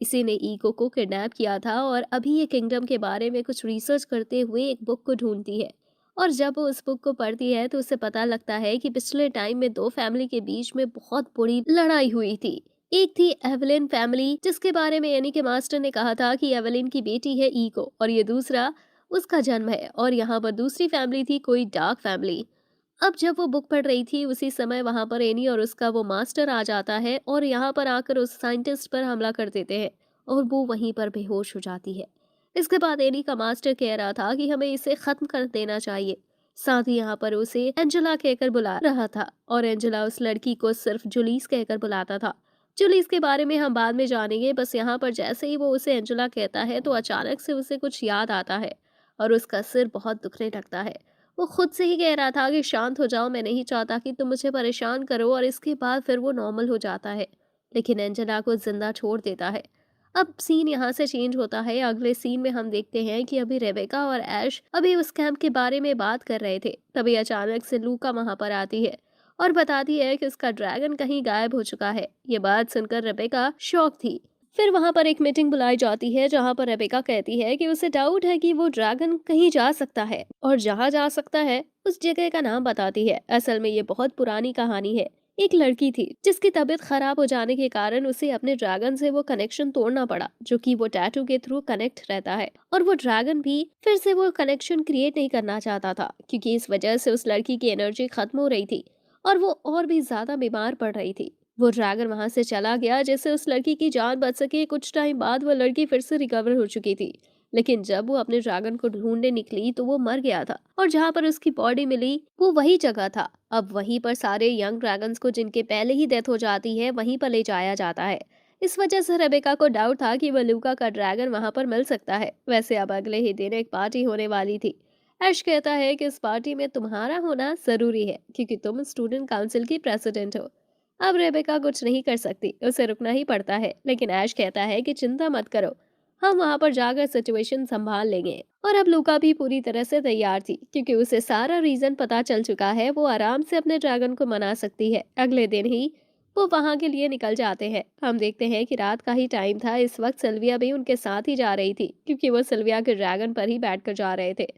इसी ने ईगो को किडनैप किया था और अभी ये किंगडम के बारे में कुछ रिसर्च करते हुए एक बुक को ढूंढती है। और जब वो उस बुक को पढ़ती है तो उसे पता लगता है कि पिछले टाइम में दो फैमिली के बीच में बहुत बुरी लड़ाई हुई थी। एक थी एवलिन फैमिली, जिसके बारे में यानी कि मास्टर ने कहा था कि एवलिन की बेटी है ईगो, और ये दूसरा उसका जन्म है। और यहाँ पर दूसरी फैमिली थी कोई डार्क फैमिली। अब जब वो बुक पढ़ रही थी उसी समय वहां पर एनी और उसका वो मास्टर आ जाता है और यहाँ पर आकर उस साइंटिस्ट पर हमला कर देते हैं और वो वहीं पर बेहोश हो जाती है। इसके बाद एनी का मास्टर कह रहा था कि हमें इसे खत्म कर देना चाहिए। साथ ही यहाँ पर उसे एंजेला कहकर बुला रहा था और एंजेला उस लड़की को सिर्फ जुलीस कहकर बुलाता था। जुलीस के बारे में हम बाद में जानेंगे, बस यहाँ पर जैसे ही वो उसे एंजेला कहता है तो अचानक से उसे कुछ याद आता है और उसका सिर बहुत दुखने लगता है। वो खुद से ही कह रहा था कि शांत हो जाओ, मैं नहीं चाहता कि तुम मुझे परेशान करो, और इसके बाद फिर वो नॉर्मल हो जाता है। लेकिन एंजेला को जिंदा छोड़ देता है। अब सीन यहाँ से चेंज होता है। अगले सीन में हम देखते हैं कि अभी रेबेका और ऐश अभी उस कैंप के बारे में बात कर रहे थे, तभी अचानक से लूका वहां पर आती है और बताती है कि उसका ड्रैगन कहीं गायब हो चुका है। ये बात सुनकर रेबेका शॉक थी। फिर वहां पर एक मीटिंग बुलाई जाती है जहां पर रेबेका कहती है कि उसे डाउट है कि वो ड्रैगन कहीं जा सकता है, और जहां जा सकता है उस जगह का नाम बताती है। असल में ये बहुत पुरानी कहानी है। एक लड़की थी जिसकी तबीयत खराब हो जाने के कारण उसे अपने ड्रैगन से वो कनेक्शन तोड़ना पड़ा, जो कि वो टैटू के थ्रू कनेक्ट रहता है। और वो ड्रैगन भी फिर से वो कनेक्शन क्रिएट नहीं करना चाहता था, क्योंकि इस वजह से उस लड़की की एनर्जी खत्म हो रही थी और वो और भी ज्यादा बीमार पड़ रही थी। वो ड्रैगन वहां से चला गया जिससे उस लड़की की जान बच सके। कुछ टाइम बाद वो लड़की फिर से रिकवर हो चुकी थी, लेकिन जब वो अपने ड्रैगन को ढूंढने निकली तो वो मर गया था और जहां पर उसकी बॉडी मिली वो वही जगह था। अब वहीं पर सारे यंग ड्रैगन्स को जिनके पहले ही डेथ हो जाती है वहीं पर ले जाया जाता है। इस वजह से रेबेका को डाउट था कि वह लूका का ड्रैगन वहां पर मिल सकता है। वैसे अब अगले ही दिन एक पार्टी होने वाली थी। ऐश कहता है कि इस पार्टी में तुम्हारा होना जरूरी है क्योंकि तुम स्टूडेंट काउंसिल की प्रेसिडेंट हो। अब रेबेका कुछ नहीं कर सकती, उसे रुकना ही पड़ता है। लेकिन ऐश कहता है कि चिंता मत करो, हम वहां पर जाकर सिचुएशन संभाल लेंगे। और अब लूका भी पूरी तरह से तैयार थी क्योंकि उसे सारा रीजन पता चल चुका है। वो आराम से अपने ड्रैगन को मना सकती है। अगले दिन ही वो वहां के लिए निकल जाते हैं। हम देखते हैं कि रात का ही टाइम था। इस वक्त सिल्विया भी उनके साथ ही जा रही थी क्योंकि वो सिल्विया के ड्रैगन पर ही बैठकर जा रहे थे।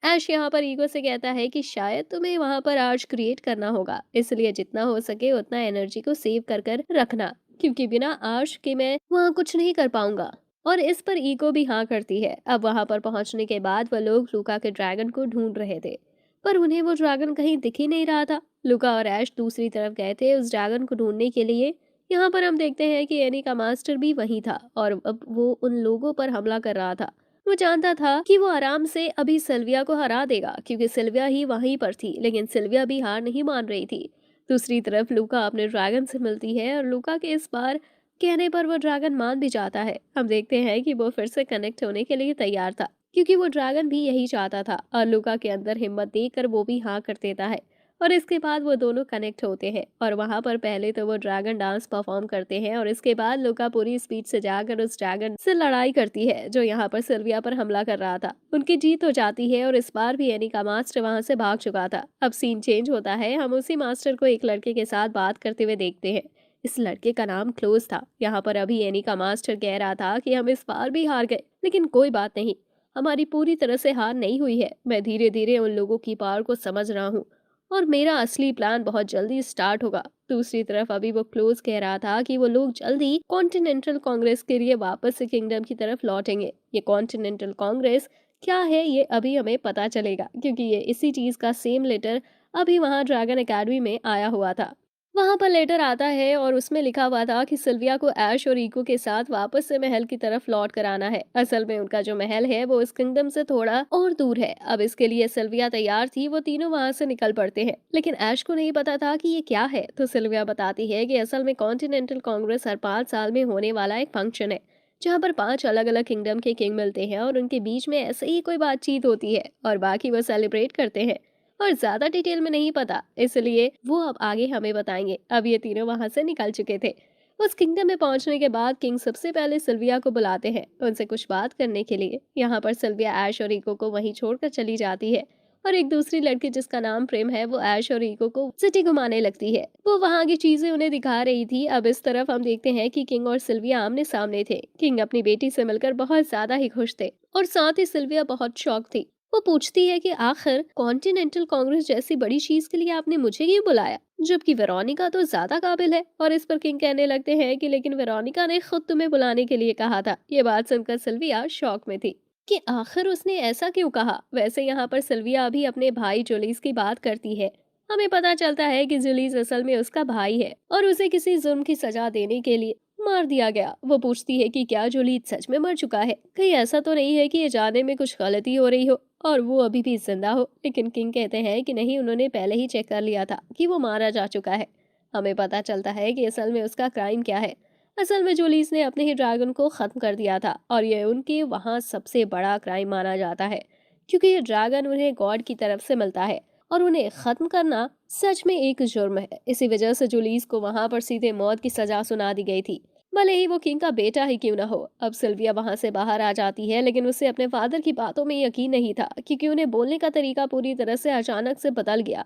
ऐश यहाँ पर ईगो से कहता है कि शायद तुम्हें वहां पर आर्च क्रिएट करना होगा, इसलिए जितना हो सके उतना एनर्जी को सेव कर कर रखना, क्योंकि बिना आर्च के मैं वहां कुछ नहीं कर पाऊंगा। और इस पर ईगो भी हाँ करती है। अब वहां पर पहुंचने के बाद वह लोग लूका के ड्रैगन को ढूंढ रहे थे, पर उन्हें वो ड्रैगन कहीं दिख ही नहीं रहा था। लूका और ऐश दूसरी तरफ गए थे उस ड्रैगन को ढूंढने के लिए। यहाँ पर हम देखते हैं कि एनी का मास्टर भी वहीं था और अब वो उन लोगों पर हमला कर रहा था। वो जानता था कि वो आराम से अभी सिल्विया को हरा देगा क्योंकि सिल्विया ही वहीं पर थी, लेकिन सिल्विया भी हार नहीं मान रही थी। दूसरी तरफ लूका अपने ड्रैगन से मिलती है और लूका के इस बार कहने पर वो ड्रैगन मान भी जाता है। हम देखते हैं कि वो फिर से कनेक्ट होने के लिए तैयार था क्योंकि वो ड्रैगन भी यही चाहता था, और लूका के अंदर हिम्मत देकर वो भी हाँ कर देता है। और इसके बाद वो दोनों कनेक्ट होते हैं और वहां पर पहले तो वो ड्रैगन डांस परफॉर्म करते हैं और इसके बाद लूका पूरी स्पीड से जाकर उस ड्रैगन से लड़ाई करती है जो यहाँ पर सिल्विया पर हमला कर रहा था। उनकी जीत हो जाती है और इस बार भी एनी का मास्टर वहां से भाग चुका था। अब सीन चेंज होता है। हम उसी मास्टर को एक लड़के के साथ बात करते हुए देखते हैं। इस लड़के का नाम क्लोज था। यहाँ पर अभी एनी का मास्टर कह रहा था कि हम इस बार भी हार गए, लेकिन कोई बात नहीं, हमारी पूरी तरह से हार नहीं हुई है। मैं धीरे धीरे उन लोगों की पावर को समझ रहा हूँ और मेरा असली प्लान बहुत जल्दी स्टार्ट होगा। दूसरी तरफ अभी वो क्लोज कह रहा था कि वो लोग जल्दी कॉन्टिनेंटल कांग्रेस के लिए वापस से किंगडम की तरफ लौटेंगे। ये कॉन्टिनेंटल कांग्रेस क्या है ये अभी हमें पता चलेगा, क्योंकि ये इसी चीज का सेम लेटर अभी वहां ड्रैगन एकेडमी में आया हुआ था। वहां पर लेटर आता है और उसमें लिखा हुआ था कि सिल्विया को ऐश और ईको के साथ वापस से महल की तरफ लौट कर आना है। असल में उनका जो महल है वो इस किंगडम से थोड़ा और दूर है। अब इसके लिए सिल्विया तैयार थी। वो तीनों वहां से निकल पड़ते हैं, लेकिन ऐश को नहीं पता था कि ये क्या है। तो सिल्विया बताती है कि असल में कॉन्टिनेंटल कांग्रेस हर 5 साल में होने वाला एक फंक्शन है जहाँ पर 5 अलग अलग किंगडम के किंग मिलते हैं और उनके बीच में ऐसे ही कोई बातचीत होती है और बाकी वो सेलिब्रेट करते हैं। और ज्यादा डिटेल में नहीं पता, इसलिए वो अब आगे हमें बताएंगे। अब ये तीनों वहां से निकल चुके थे। उस किंगडम में पहुंचने के बाद किंग सबसे पहले सिल्विया को बुलाते हैं उनसे कुछ बात करने के लिए। यहाँ पर सिल्विया ऐश और ईको को वहीं छोड़कर चली जाती है और एक दूसरी लड़की जिसका नाम प्रेम है वो ऐश और ईको को सिटी घुमाने लगती है। वो वहाँ की चीजें उन्हें दिखा रही थी। अब इस तरफ हम देखते हैं कि किंग और सिल्विया आमने सामने थे। किंग अपनी बेटी से मिलकर बहुत ज्यादा ही खुश थे और साथ ही सिल्विया बहुत शॉक थी। वो पूछती है कि आखिर कॉन्टिनेंटल कांग्रेस जैसी बड़ी चीज के लिए आपने मुझे क्यों बुलाया, जबकि वेरोनिका तो ज्यादा काबिल है। और इस पर किंग कहने लगते हैं कि लेकिन वेरोनिका ने खुद तुम्हें बुलाने के लिए कहा था। ये बात सुनकर सिल्विया शॉक में थी कि आखिर उसने ऐसा क्यों कहा। वैसे यहाँ पर सिल्विया अभी अपने भाई जुलीस की बात करती है। हमें पता चलता है कि जुलीस असल में उसका भाई है और उसे किसी जुर्म की सजा देने के लिए मार दिया गया। वो पूछती है कि क्या जुलीस सच में मर चुका है, कहीं ऐसा तो नहीं है कि ये जानने में कुछ गलती हो रही हो और वो अभी भी जिंदा हो। लेकिन किंग कहते हैं कि नहीं, उन्होंने पहले ही चेक कर लिया था कि वो मारा जा चुका है। हमें पता चलता है कि असल में उसका क्राइम क्या है। असल में जूलिस ने अपने ही ड्रैगन को खत्म कर दिया था और ये उनके वहाँ सबसे बड़ा क्राइम माना जाता है, क्योंकि ये ड्रैगन उन्हें गॉड की तरफ से मिलता है और उन्हें खत्म करना सच में एक जुर्म है। इसी वजह से जूलिस को वहां पर सीधे मौत की सजा सुना दी गई थी, भले ही वो किंग का बेटा ही क्यों ना हो। अब सिल्विया वहां से बाहर आ जाती है, लेकिन उसे अपने फादर की बातों में यकीन नहीं था, क्योंकि उन्हें बोलने का तरीका पूरी तरह से अचानक से बदल गया।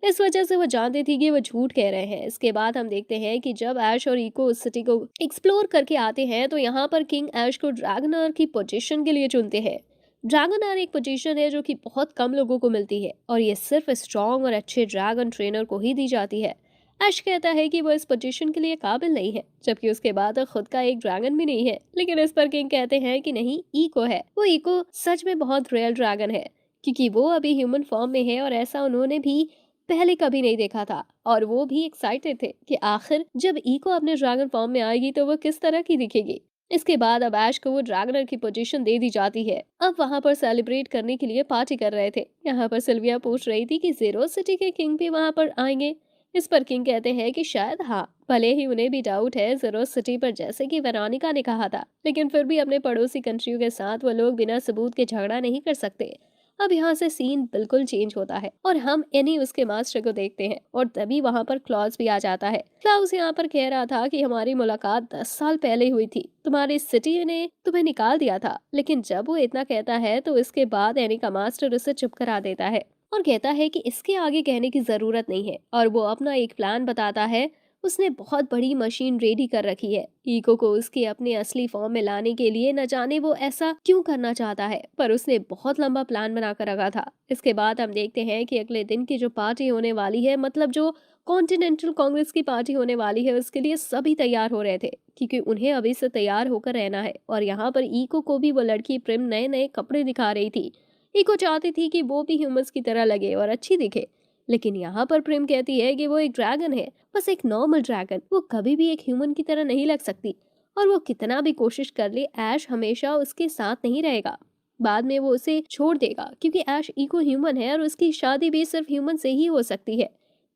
इस वजह से वो जानती थी कि वो झूठ कह रहे हैं। इसके बाद हम देखते हैं कि जब ऐश और इको उस सिटी को एक्सप्लोर करके आते हैं तो यहाँ पर किंग ऐश को ड्रैगनर की पोजीशन के लिए चुनते हैं। ड्रैगनर एक पोजीशन है जो कि बहुत कम लोगों को मिलती है और ये सिर्फ स्ट्रॉन्ग और अच्छे ड्रैगन ट्रेनर को ही दी जाती है। ऐश कहता है कि वो इस पोजीशन के लिए काबिल नहीं है, जबकि उसके बाद खुद का एक ड्रैगन भी नहीं है। लेकिन इस पर किंग कहते हैं कि नहीं, इको है। वो इको सच में बहुत रियल ड्रैगन है, क्योंकि वो अभी ह्यूमन फॉर्म में है और ऐसा उन्होंने भी पहले कभी नहीं देखा था। और वो भी एक्साइटेड थे कि आखिर जब इको अपने ड्रैगन फॉर्म में आएगी तो वो किस तरह की दिखेगी। इसके बाद अब ऐश को वो ड्रैगनर की पोजीशन दे दी जाती है। अब वहां पर सेलिब्रेट करने के लिए पार्टी कर रहे थे। यहाँ पर सिल्विया पूछ रही थी कि जीरो सिटी के किंग भी वहां पर आएंगे। इस पर किंग कहते हैं कि शायद हाँ, भले ही उन्हें भी डाउट है जीरो सिटी पर, जैसे कि वेरोनिका ने कहा था, लेकिन फिर भी अपने पड़ोसी कंट्रियों के साथ वो लोग बिना सबूत के झगड़ा नहीं कर सकते। अब यहाँ से सीन बिल्कुल चेंज होता है और हम एनी उसके मास्टर को देखते हैं और तभी वहां पर क्लॉज भी आ जाता है। क्लाउस यहाँ पर कह रहा था कि हमारी मुलाकात 10 साल पहले हुई थी, तुम्हारी सिटी ने तुम्हें निकाल दिया था। लेकिन जब वो इतना कहता है तो इसके बाद एनी का मास्टर उसे चुप करा देता है और कहता है कि इसके आगे कहने की जरूरत नहीं है और वो अपना एक प्लान बताता है। उसने बहुत बड़ी मशीन रेडी कर रखी है ईको को उसके अपने असली फॉर्म में लाने के लिए। न जाने वो ऐसा क्यों करना चाहता है, पर उसने बहुत लंबा प्लान बनाकर रखा था। इसके बाद हम देखते हैं कि अगले दिन की जो पार्टी होने वाली है, मतलब जो कॉन्टिनेंटल कांग्रेस की पार्टी होने वाली है, उसके लिए सभी तैयार हो रहे थे, क्योंकि उन्हें अभी से तैयार होकर रहना है। और यहाँ पर ईको को भी वो लड़की प्रेम नए नए कपड़े दिखा रही थी। ईको चाहती थी कि वो भी ह्यूमंस की तरह लगे और अच्छी दिखे, लेकिन यहाँ पर प्रेम कहती है कि वो एक ड्रैगन है, बस एक नॉर्मल ड्रैगन, वो कभी भी एक ह्यूमन की तरह नहीं लग सकती। और वो कितना भी कोशिश कर ले, ऐश हमेशा उसके साथ नहीं रहेगा। बाद में वो उसे छोड़ देगा, क्योंकि ऐश इको ह्यूमन है और उसकी शादी भी सिर्फ ह्यूमन से ही हो सकती है।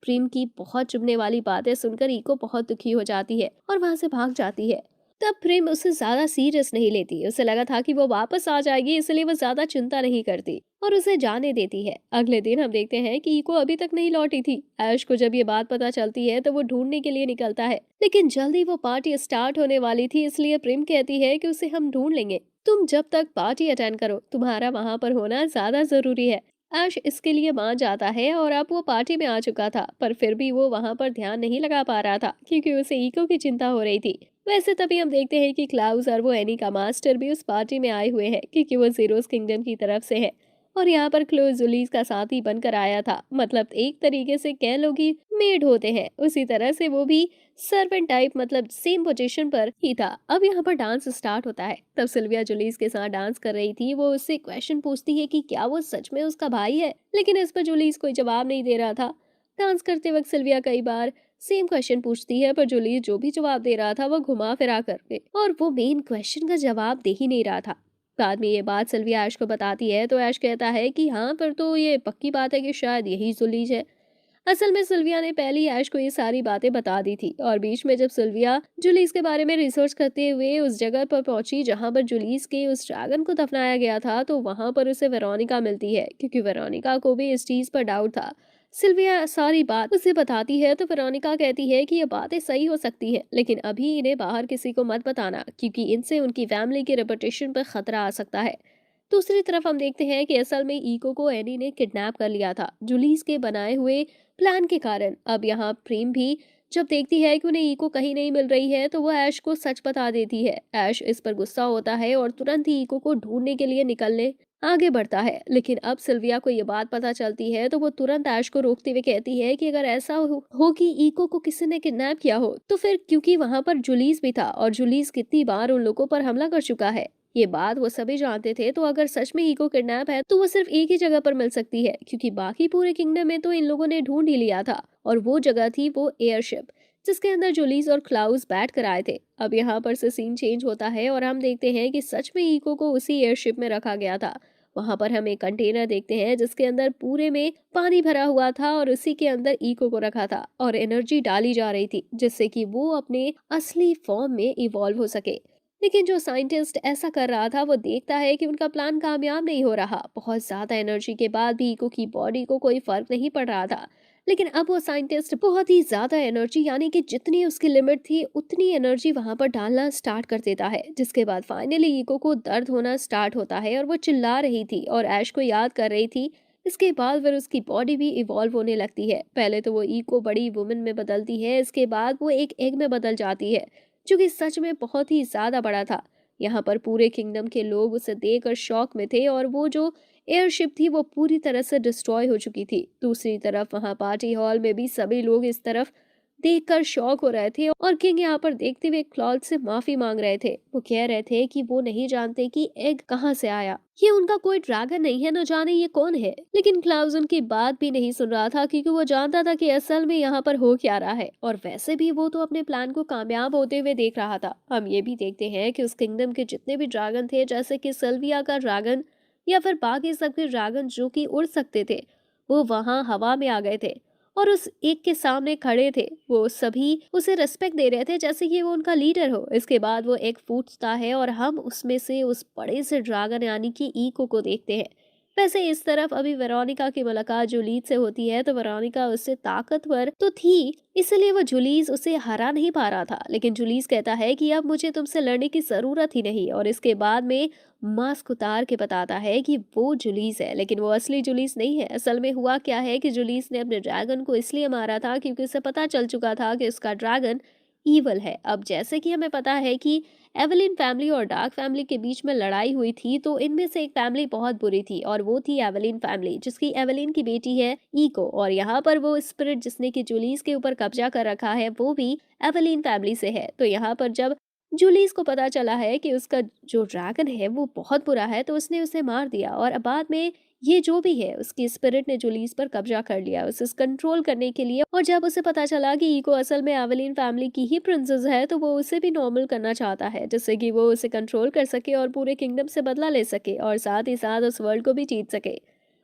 प्रेम की बहुत चुभने वाली बातें सुनकर इको बहुत दुखी हो जाती है और वहां से भाग जाती है। तब प्रेम उसे ज्यादा सीरियस नहीं लेती। उसे लगा था कि वो वापस आ जाएगी, इसलिए वो ज्यादा चिंता नहीं करती और उसे जाने देती है। अगले दिन हम देखते हैं कि इको अभी तक नहीं लौटी थी। ऐश को जब ये बात पता चलती है तो वो ढूंढने के लिए निकलता है, लेकिन जल्दी वो पार्टी स्टार्ट होने वाली थी, इसलिए प्रेम कहती है कि उसे हम ढूंढ लेंगे, तुम जब तक पार्टी अटेंड करो, तुम्हारा वहां पर होना ज्यादा जरूरी है। ऐश इसके लिए मान जाता है और अब वो पार्टी में आ चुका था, पर फिर भी वो वहां पर ध्यान नहीं लगा पा रहा था, क्योंकि उसे इको की चिंता हो रही थी। वैसे तभी हम देखते हैं कि क्लाउस और वो एनी का मास्टर भी उस पार्टी में आए हुए हैं, क्योंकि वो जीरोस किंगडम की तरफ से है। और यहाँ पर क्लोज जुलीस का साथी बनकर आया था, मतलब एक तरीके से कह लो कि मेड होते हैं, उसी तरह से वो भी सर्वेंट टाइप, मतलब सेम पोजीशन पर ही था। अब यहाँ पर डांस स्टार्ट होता है। तब सिल्विया जुलीस के साथ डांस कर रही थी। वो उससे क्वेश्चन पूछती है कि क्या वो सच में उसका भाई है, लेकिन इस पर जुलीस कोई जवाब नहीं दे रहा था। डांस करते वक्त सिल्विया कई बार सेम क्वेश्चन पूछती है, पर जूलियस जो भी जवाब दे रहा था वो घुमा फिरा करके, और वो मेन क्वेश्चन का जवाब दे ही नहीं रहा था। बाद में ये बात सिल्विया ऐश को बताती है तो ऐश कहता है कि हाँ, पर तो ये पक्की बात है कि शायद यही जूलियस है। असल में सिल्विया ने पहले ही ऐश को ये सारी बातें बता दी थी, और बीच में जब सिल्विया जूलियस के बारे में रिसर्च करते हुए उस जगह पर पहुंची जहां पर जूलियस के उस ड्रैगन को दफनाया गया था, तो वहां पर उसे वेरोनिका मिलती है, क्योंकि वेरोनिका को भी इस चीज पर डाउट था। सिल्विया सारी बात उसे बताती है तो वेरोनिका कहती है कि ये बातें सही हो सकती है, लेकिन अभी इन्हें बाहर किसी को मत बताना क्योंकि इनसे उनकी फैमिली की रेपुटेशन पर खतरा आ सकता है। दूसरी तरफ हम देखते हैं कि असल में ईको को एनी ने किडनैप कर लिया था जूलीस के बनाए हुए प्लान के कारण। अब यहाँ प्रेम भी जब देखती है कि उन्हें ईको कहीं नहीं मिल रही है तो वो ऐश को सच बता देती है। ऐश इस पर गुस्सा होता है और तुरंत ही ईको को ढूंढने के लिए निकलने आगे बढ़ता है, लेकिन अब सिल्विया को ये बात पता चलती है तो वो तुरंत ऐश को रोकते हुए कहती है कि अगर ऐसा हो कि ईको को किसी ने किडनैप किया हो तो फिर क्योंकि वहां पर जुलीस भी था और जुलीस कितनी बार उन लोगों पर हमला कर चुका है। ये बात वो सभी जानते थे, तो अगर सच में ईको किडनैप है तो वो सिर्फ एक ही जगह पर मिल सकती है क्योंकि बाकी पूरे किंगडम में तो इन लोगों ने ढूंढ ही लिया था, और वो जगह थी वो एयरशिप जिसके अंदर जुलीस और क्लाउस बैठ कर आए थे। अब यहाँ पर से सीन चेंज होता है और हम देखते हैं कि सच में ईको को उसी एयरशिप में रखा गया था। वहां पर हम एक कंटेनर देखते हैं जिसके अंदर पूरे में पानी भरा हुआ था और उसी के अंदर ईको को रखा था और एनर्जी डाली जा रही थी जिससे कि वो अपने असली फॉर्म में इवॉल्व हो सके। लेकिन जो साइंटिस्ट ऐसा कर रहा था वो देखता है कि उनका प्लान कामयाब नहीं हो रहा। बहुत ज्यादा एनर्जी के बाद भी ईको की बॉडी को कोई फर्क नहीं पड़ रहा था। लेकिन अब वो साइंटिस्ट बहुत ही ज्यादा एनर्जी, यानी कि जितनी उसकी लिमिट थी उतनी एनर्जी वहां पर डालना स्टार्ट कर देता है, जिसके बाद फाइनली ईको को दर्द होना स्टार्ट होता है और वो चिल्ला रही थी और ऐश को याद कर रही थी। इसके बाद फिर उसकी बॉडी भी इवॉल्व होने लगती है। पहले तो वो ईको बड़ी वुमन में बदलती है, इसके बाद वो एक एग में बदल जाती है जो कि सच में बहुत ही ज्यादा बड़ा था। यहाँ पर पूरे किंगडम के लोग उसे देखकर शॉक में थे और वो जो एयरशिप थी वो पूरी तरह से डिस्ट्रॉय हो चुकी थी। दूसरी तरफ वहां पार्टी हॉल में भी सभी लोग इस तरफ देखकर शॉक हो रहे थे और किंग यहाँ पर देखते हुए क्लॉड से माफी मांग रहे थे। वो कह रहे थे कि वो नहीं जानते कि एग कहाँ से आया, ये उनका कोई ड्रैगन नहीं है, न जाने ये कौन है। लेकिन क्लाउस उनकी बात भी नहीं सुन रहा था क्योंकि वो जानता था कि असल में यहाँ पर हो क्या रहा है, और वैसे भी वो तो अपने प्लान को कामयाब होते हुए देख रहा था। हम ये भी देखते हैं कि उस किंगडम के जितने भी ड्रैगन थे, जैसे कि सिल्विया का ड्रैगन या फिर बाकी सबके ड्रैगन जो कि उड़ सकते थे, वो वहां हवा में आ गए थे और उस एक के सामने खड़े थे। वो सभी उसे रेस्पेक्ट दे रहे थे जैसे कि वो उनका लीडर हो। इसके बाद वो एक फूटता है और हम उसमें से उस बड़े से ड्रैगन यानी कि ईको को देखते हैं। वैसे इस तरफ अभी वेरोनिका की मुलाकात जूलीस से होती है तो वेरोनिका उससे ताकतवर तो थी, इसलिए वो जूलीस उसे हरा नहीं पा रहा था। लेकिन जूलीस कहता है कि अब मुझे तुमसे लड़ने की जरूरत ही नहीं, और इसके बाद में मास्क उतार के बताता है कि वो जुलीस है, लेकिन वो असली जुलीस नहीं है। असल में हुआ क्या है कि जुलीस ने अपने ड्रैगन को इसलिए मारा था क्योंकि उसे पता चल चुका था कि उसका ड्रैगन ईवल है। अब जैसे कि हमें पता है कि एवेलिन फैमिली और डार्क फैमिली के बीच में लड़ाई हुई थी, तो इनमें से एक फैमिली बहुत बुरी थी और वो थी एवेलिन फैमिली, जिसकी एवेलिन की बेटी है ईको। और यहाँ पर वो स्पिरिट जिसने की जूलीस के ऊपर कब्जा कर रखा है वो भी एवेलिन फैमिली से है। तो यहाँ पर जब जूलीस को पता चला है कि उसका जो ड्रैगन है वो बहुत बुरा है तो उसने उसे मार दिया, और अब बाद में ये जो भी है उसकी स्पिरिट ने जूलीस पर कब्जा कर लिया उसे कंट्रोल करने के लिए। और जब उसे पता चला कि ईको असल में एवेलिन फैमिली की ही प्रिंसेस है तो वो उसे भी नॉर्मल करना चाहता है जिससे कि वो उसे कंट्रोल कर सके और पूरे किंगडम से बदला ले सके और साथ ही साथ उस वर्ल्ड को भी जीत सके।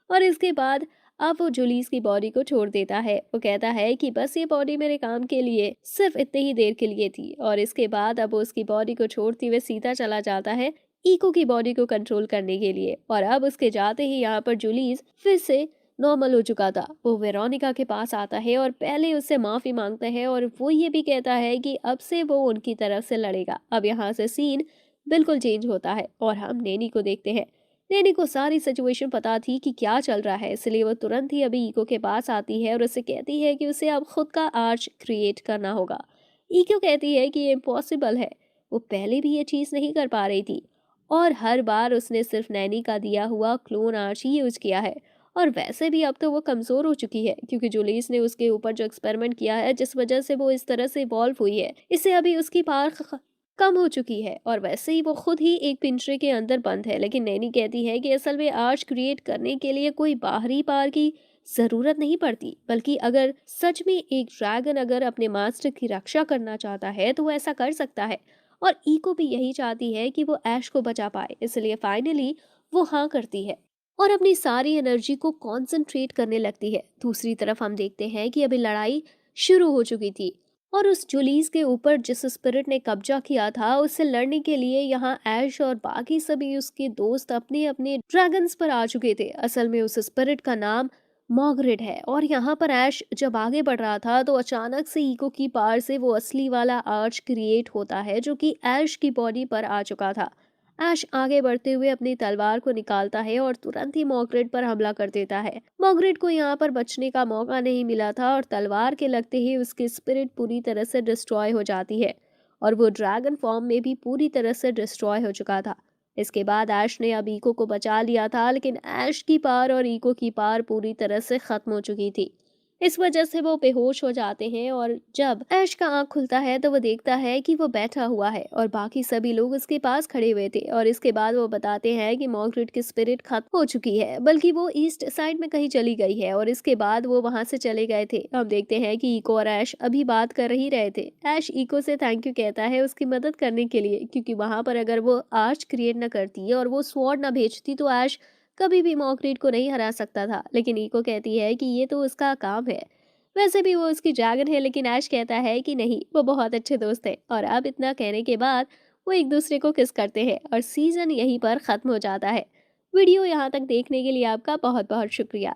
और इसके बाद अब वो जूलीस की बॉडी को छोड़ देता है। वो कहता है कि बस ये बॉडी मेरे काम के लिए सिर्फ इतनी ही देर के लिए थी, और इसके बाद अब वो उसकी बॉडी को छोड़ते हुए सीधा चला जाता है ईको की बॉडी को कंट्रोल करने के लिए। और अब उसके जाते ही यहाँ पर जूलीस फिर से नॉर्मल हो चुका था। वो वेरोनिका के पास आता है और पहले उससे माफी मांगता है और वो ये भी कहता है कि अब से वो उनकी तरफ से लड़ेगा। अब यहाँ से सीन बिल्कुल चेंज होता है और हम नैनी को देखते हैं। नैनी को सारी सिचुएशन पता थी कि क्या चल रहा है, इसलिए वो तुरंत ही अभी ईको के पास आती है और उसे कहती है कि उसे अब खुद का आर्च क्रिएट करना होगा। ईको कहती है कि ये इम्पॉसिबल है, वो पहले भी ये चीज़ नहीं कर पा रही थी और हर बार उसने सिर्फ नैनी का दिया हुआ क्लोन आर्च ही यूज किया है। और वैसे भी अब तो वो कमज़ोर हो चुकी है क्योंकि जूलियस ने उसके ऊपर जो एक्सपेरिमेंट किया है जिस वजह से वो इस तरह से इवॉल्व हुई है, इससे अभी उसकी पावर कम हो चुकी है और वैसे ही वो खुद ही एक पिंजरे के अंदर बंद है। लेकिन नैनी कहती है कि असल में आर्च क्रिएट करने के लिए कोई बाहरी पावर की जरूरत नहीं पड़ती, बल्कि अगर सच में एक ड्रैगन अगर अपने मास्टर की रक्षा करना चाहता है तो वो ऐसा कर सकता है। और ईको भी यही चाहती है कि वो ऐश को बचा पाए, इसलिए फाइनली वो हाँ करती है और अपनी सारी एनर्जी को कॉन्सेंट्रेट करने लगती है। दूसरी तरफ हम देखते हैं कि अभी लड़ाई शुरू हो चुकी थी और उस जुलीस के ऊपर जिस स्पिरिट ने कब्जा किया था उससे लड़ने के लिए यहाँ ऐश और बाकी सभी उसके दोस्त अपने अपने ड्रैगन्स पर आ चुके थे। असल में उस स्पिरिट का नाम मॉर्गरेट है। और यहाँ पर ऐश जब आगे बढ़ रहा था तो अचानक से ईको की पार से वो असली वाला आर्च क्रिएट होता है जो कि ऐश की बॉडी पर आ चुका था। ऐश आगे बढ़ते हुए अपनी तलवार को निकालता है और तुरंत ही मॉर्गरेट पर हमला कर देता है। मॉर्गरेट को यहाँ पर बचने का मौका नहीं मिला था और तलवार के लगते ही उसकी स्पिरिट पूरी तरह से डिस्ट्रॉय हो जाती है और वो ड्रैगन फॉर्म में भी पूरी तरह से डिस्ट्रॉय हो चुका था। इसके बाद ऐश ने अब ईको को बचा लिया था, लेकिन ऐश की पार और ईको की पार पूरी तरह से खत्म हो चुकी थी। इस वजह से वो बेहोश हो जाते हैं और जब ऐश का आंख खुलता है तो वो देखता है कि वो बैठा हुआ है और बाकी सभी लोग उसके पास खड़े हुए थे। और इसके बाद वो बताते हैं कि मॉर्गरेट की स्पिरिट खत्म हो चुकी है, बल्कि वो ईस्ट साइड में कहीं चली गई है और इसके बाद वो वहां से चले गए थे। हम देखते हैं कि इको और ऐश अभी बात कर ही रहे थे। ऐश इको से थैंक यू कहता है उसकी मदद करने के लिए, क्योंकि वहां पर अगर वो आर्च क्रिएट न करती और वो स्वॉर्ड न भेजती तो ऐश कभी भी मॉर्गरेट को नहीं हरा सकता था। लेकिन इको कहती है कि ये तो उसका काम है। वैसे भी वो उसकी ड्रैगन है, लेकिन ऐश कहता है कि नहीं, वो बहुत अच्छे दोस्त हैं। और अब इतना कहने के बाद वो एक दूसरे को किस करते हैं और सीजन यहीं पर खत्म हो जाता है। वीडियो यहाँ तक देखने के लिए आपका बहुत बहुत शुक्रिया।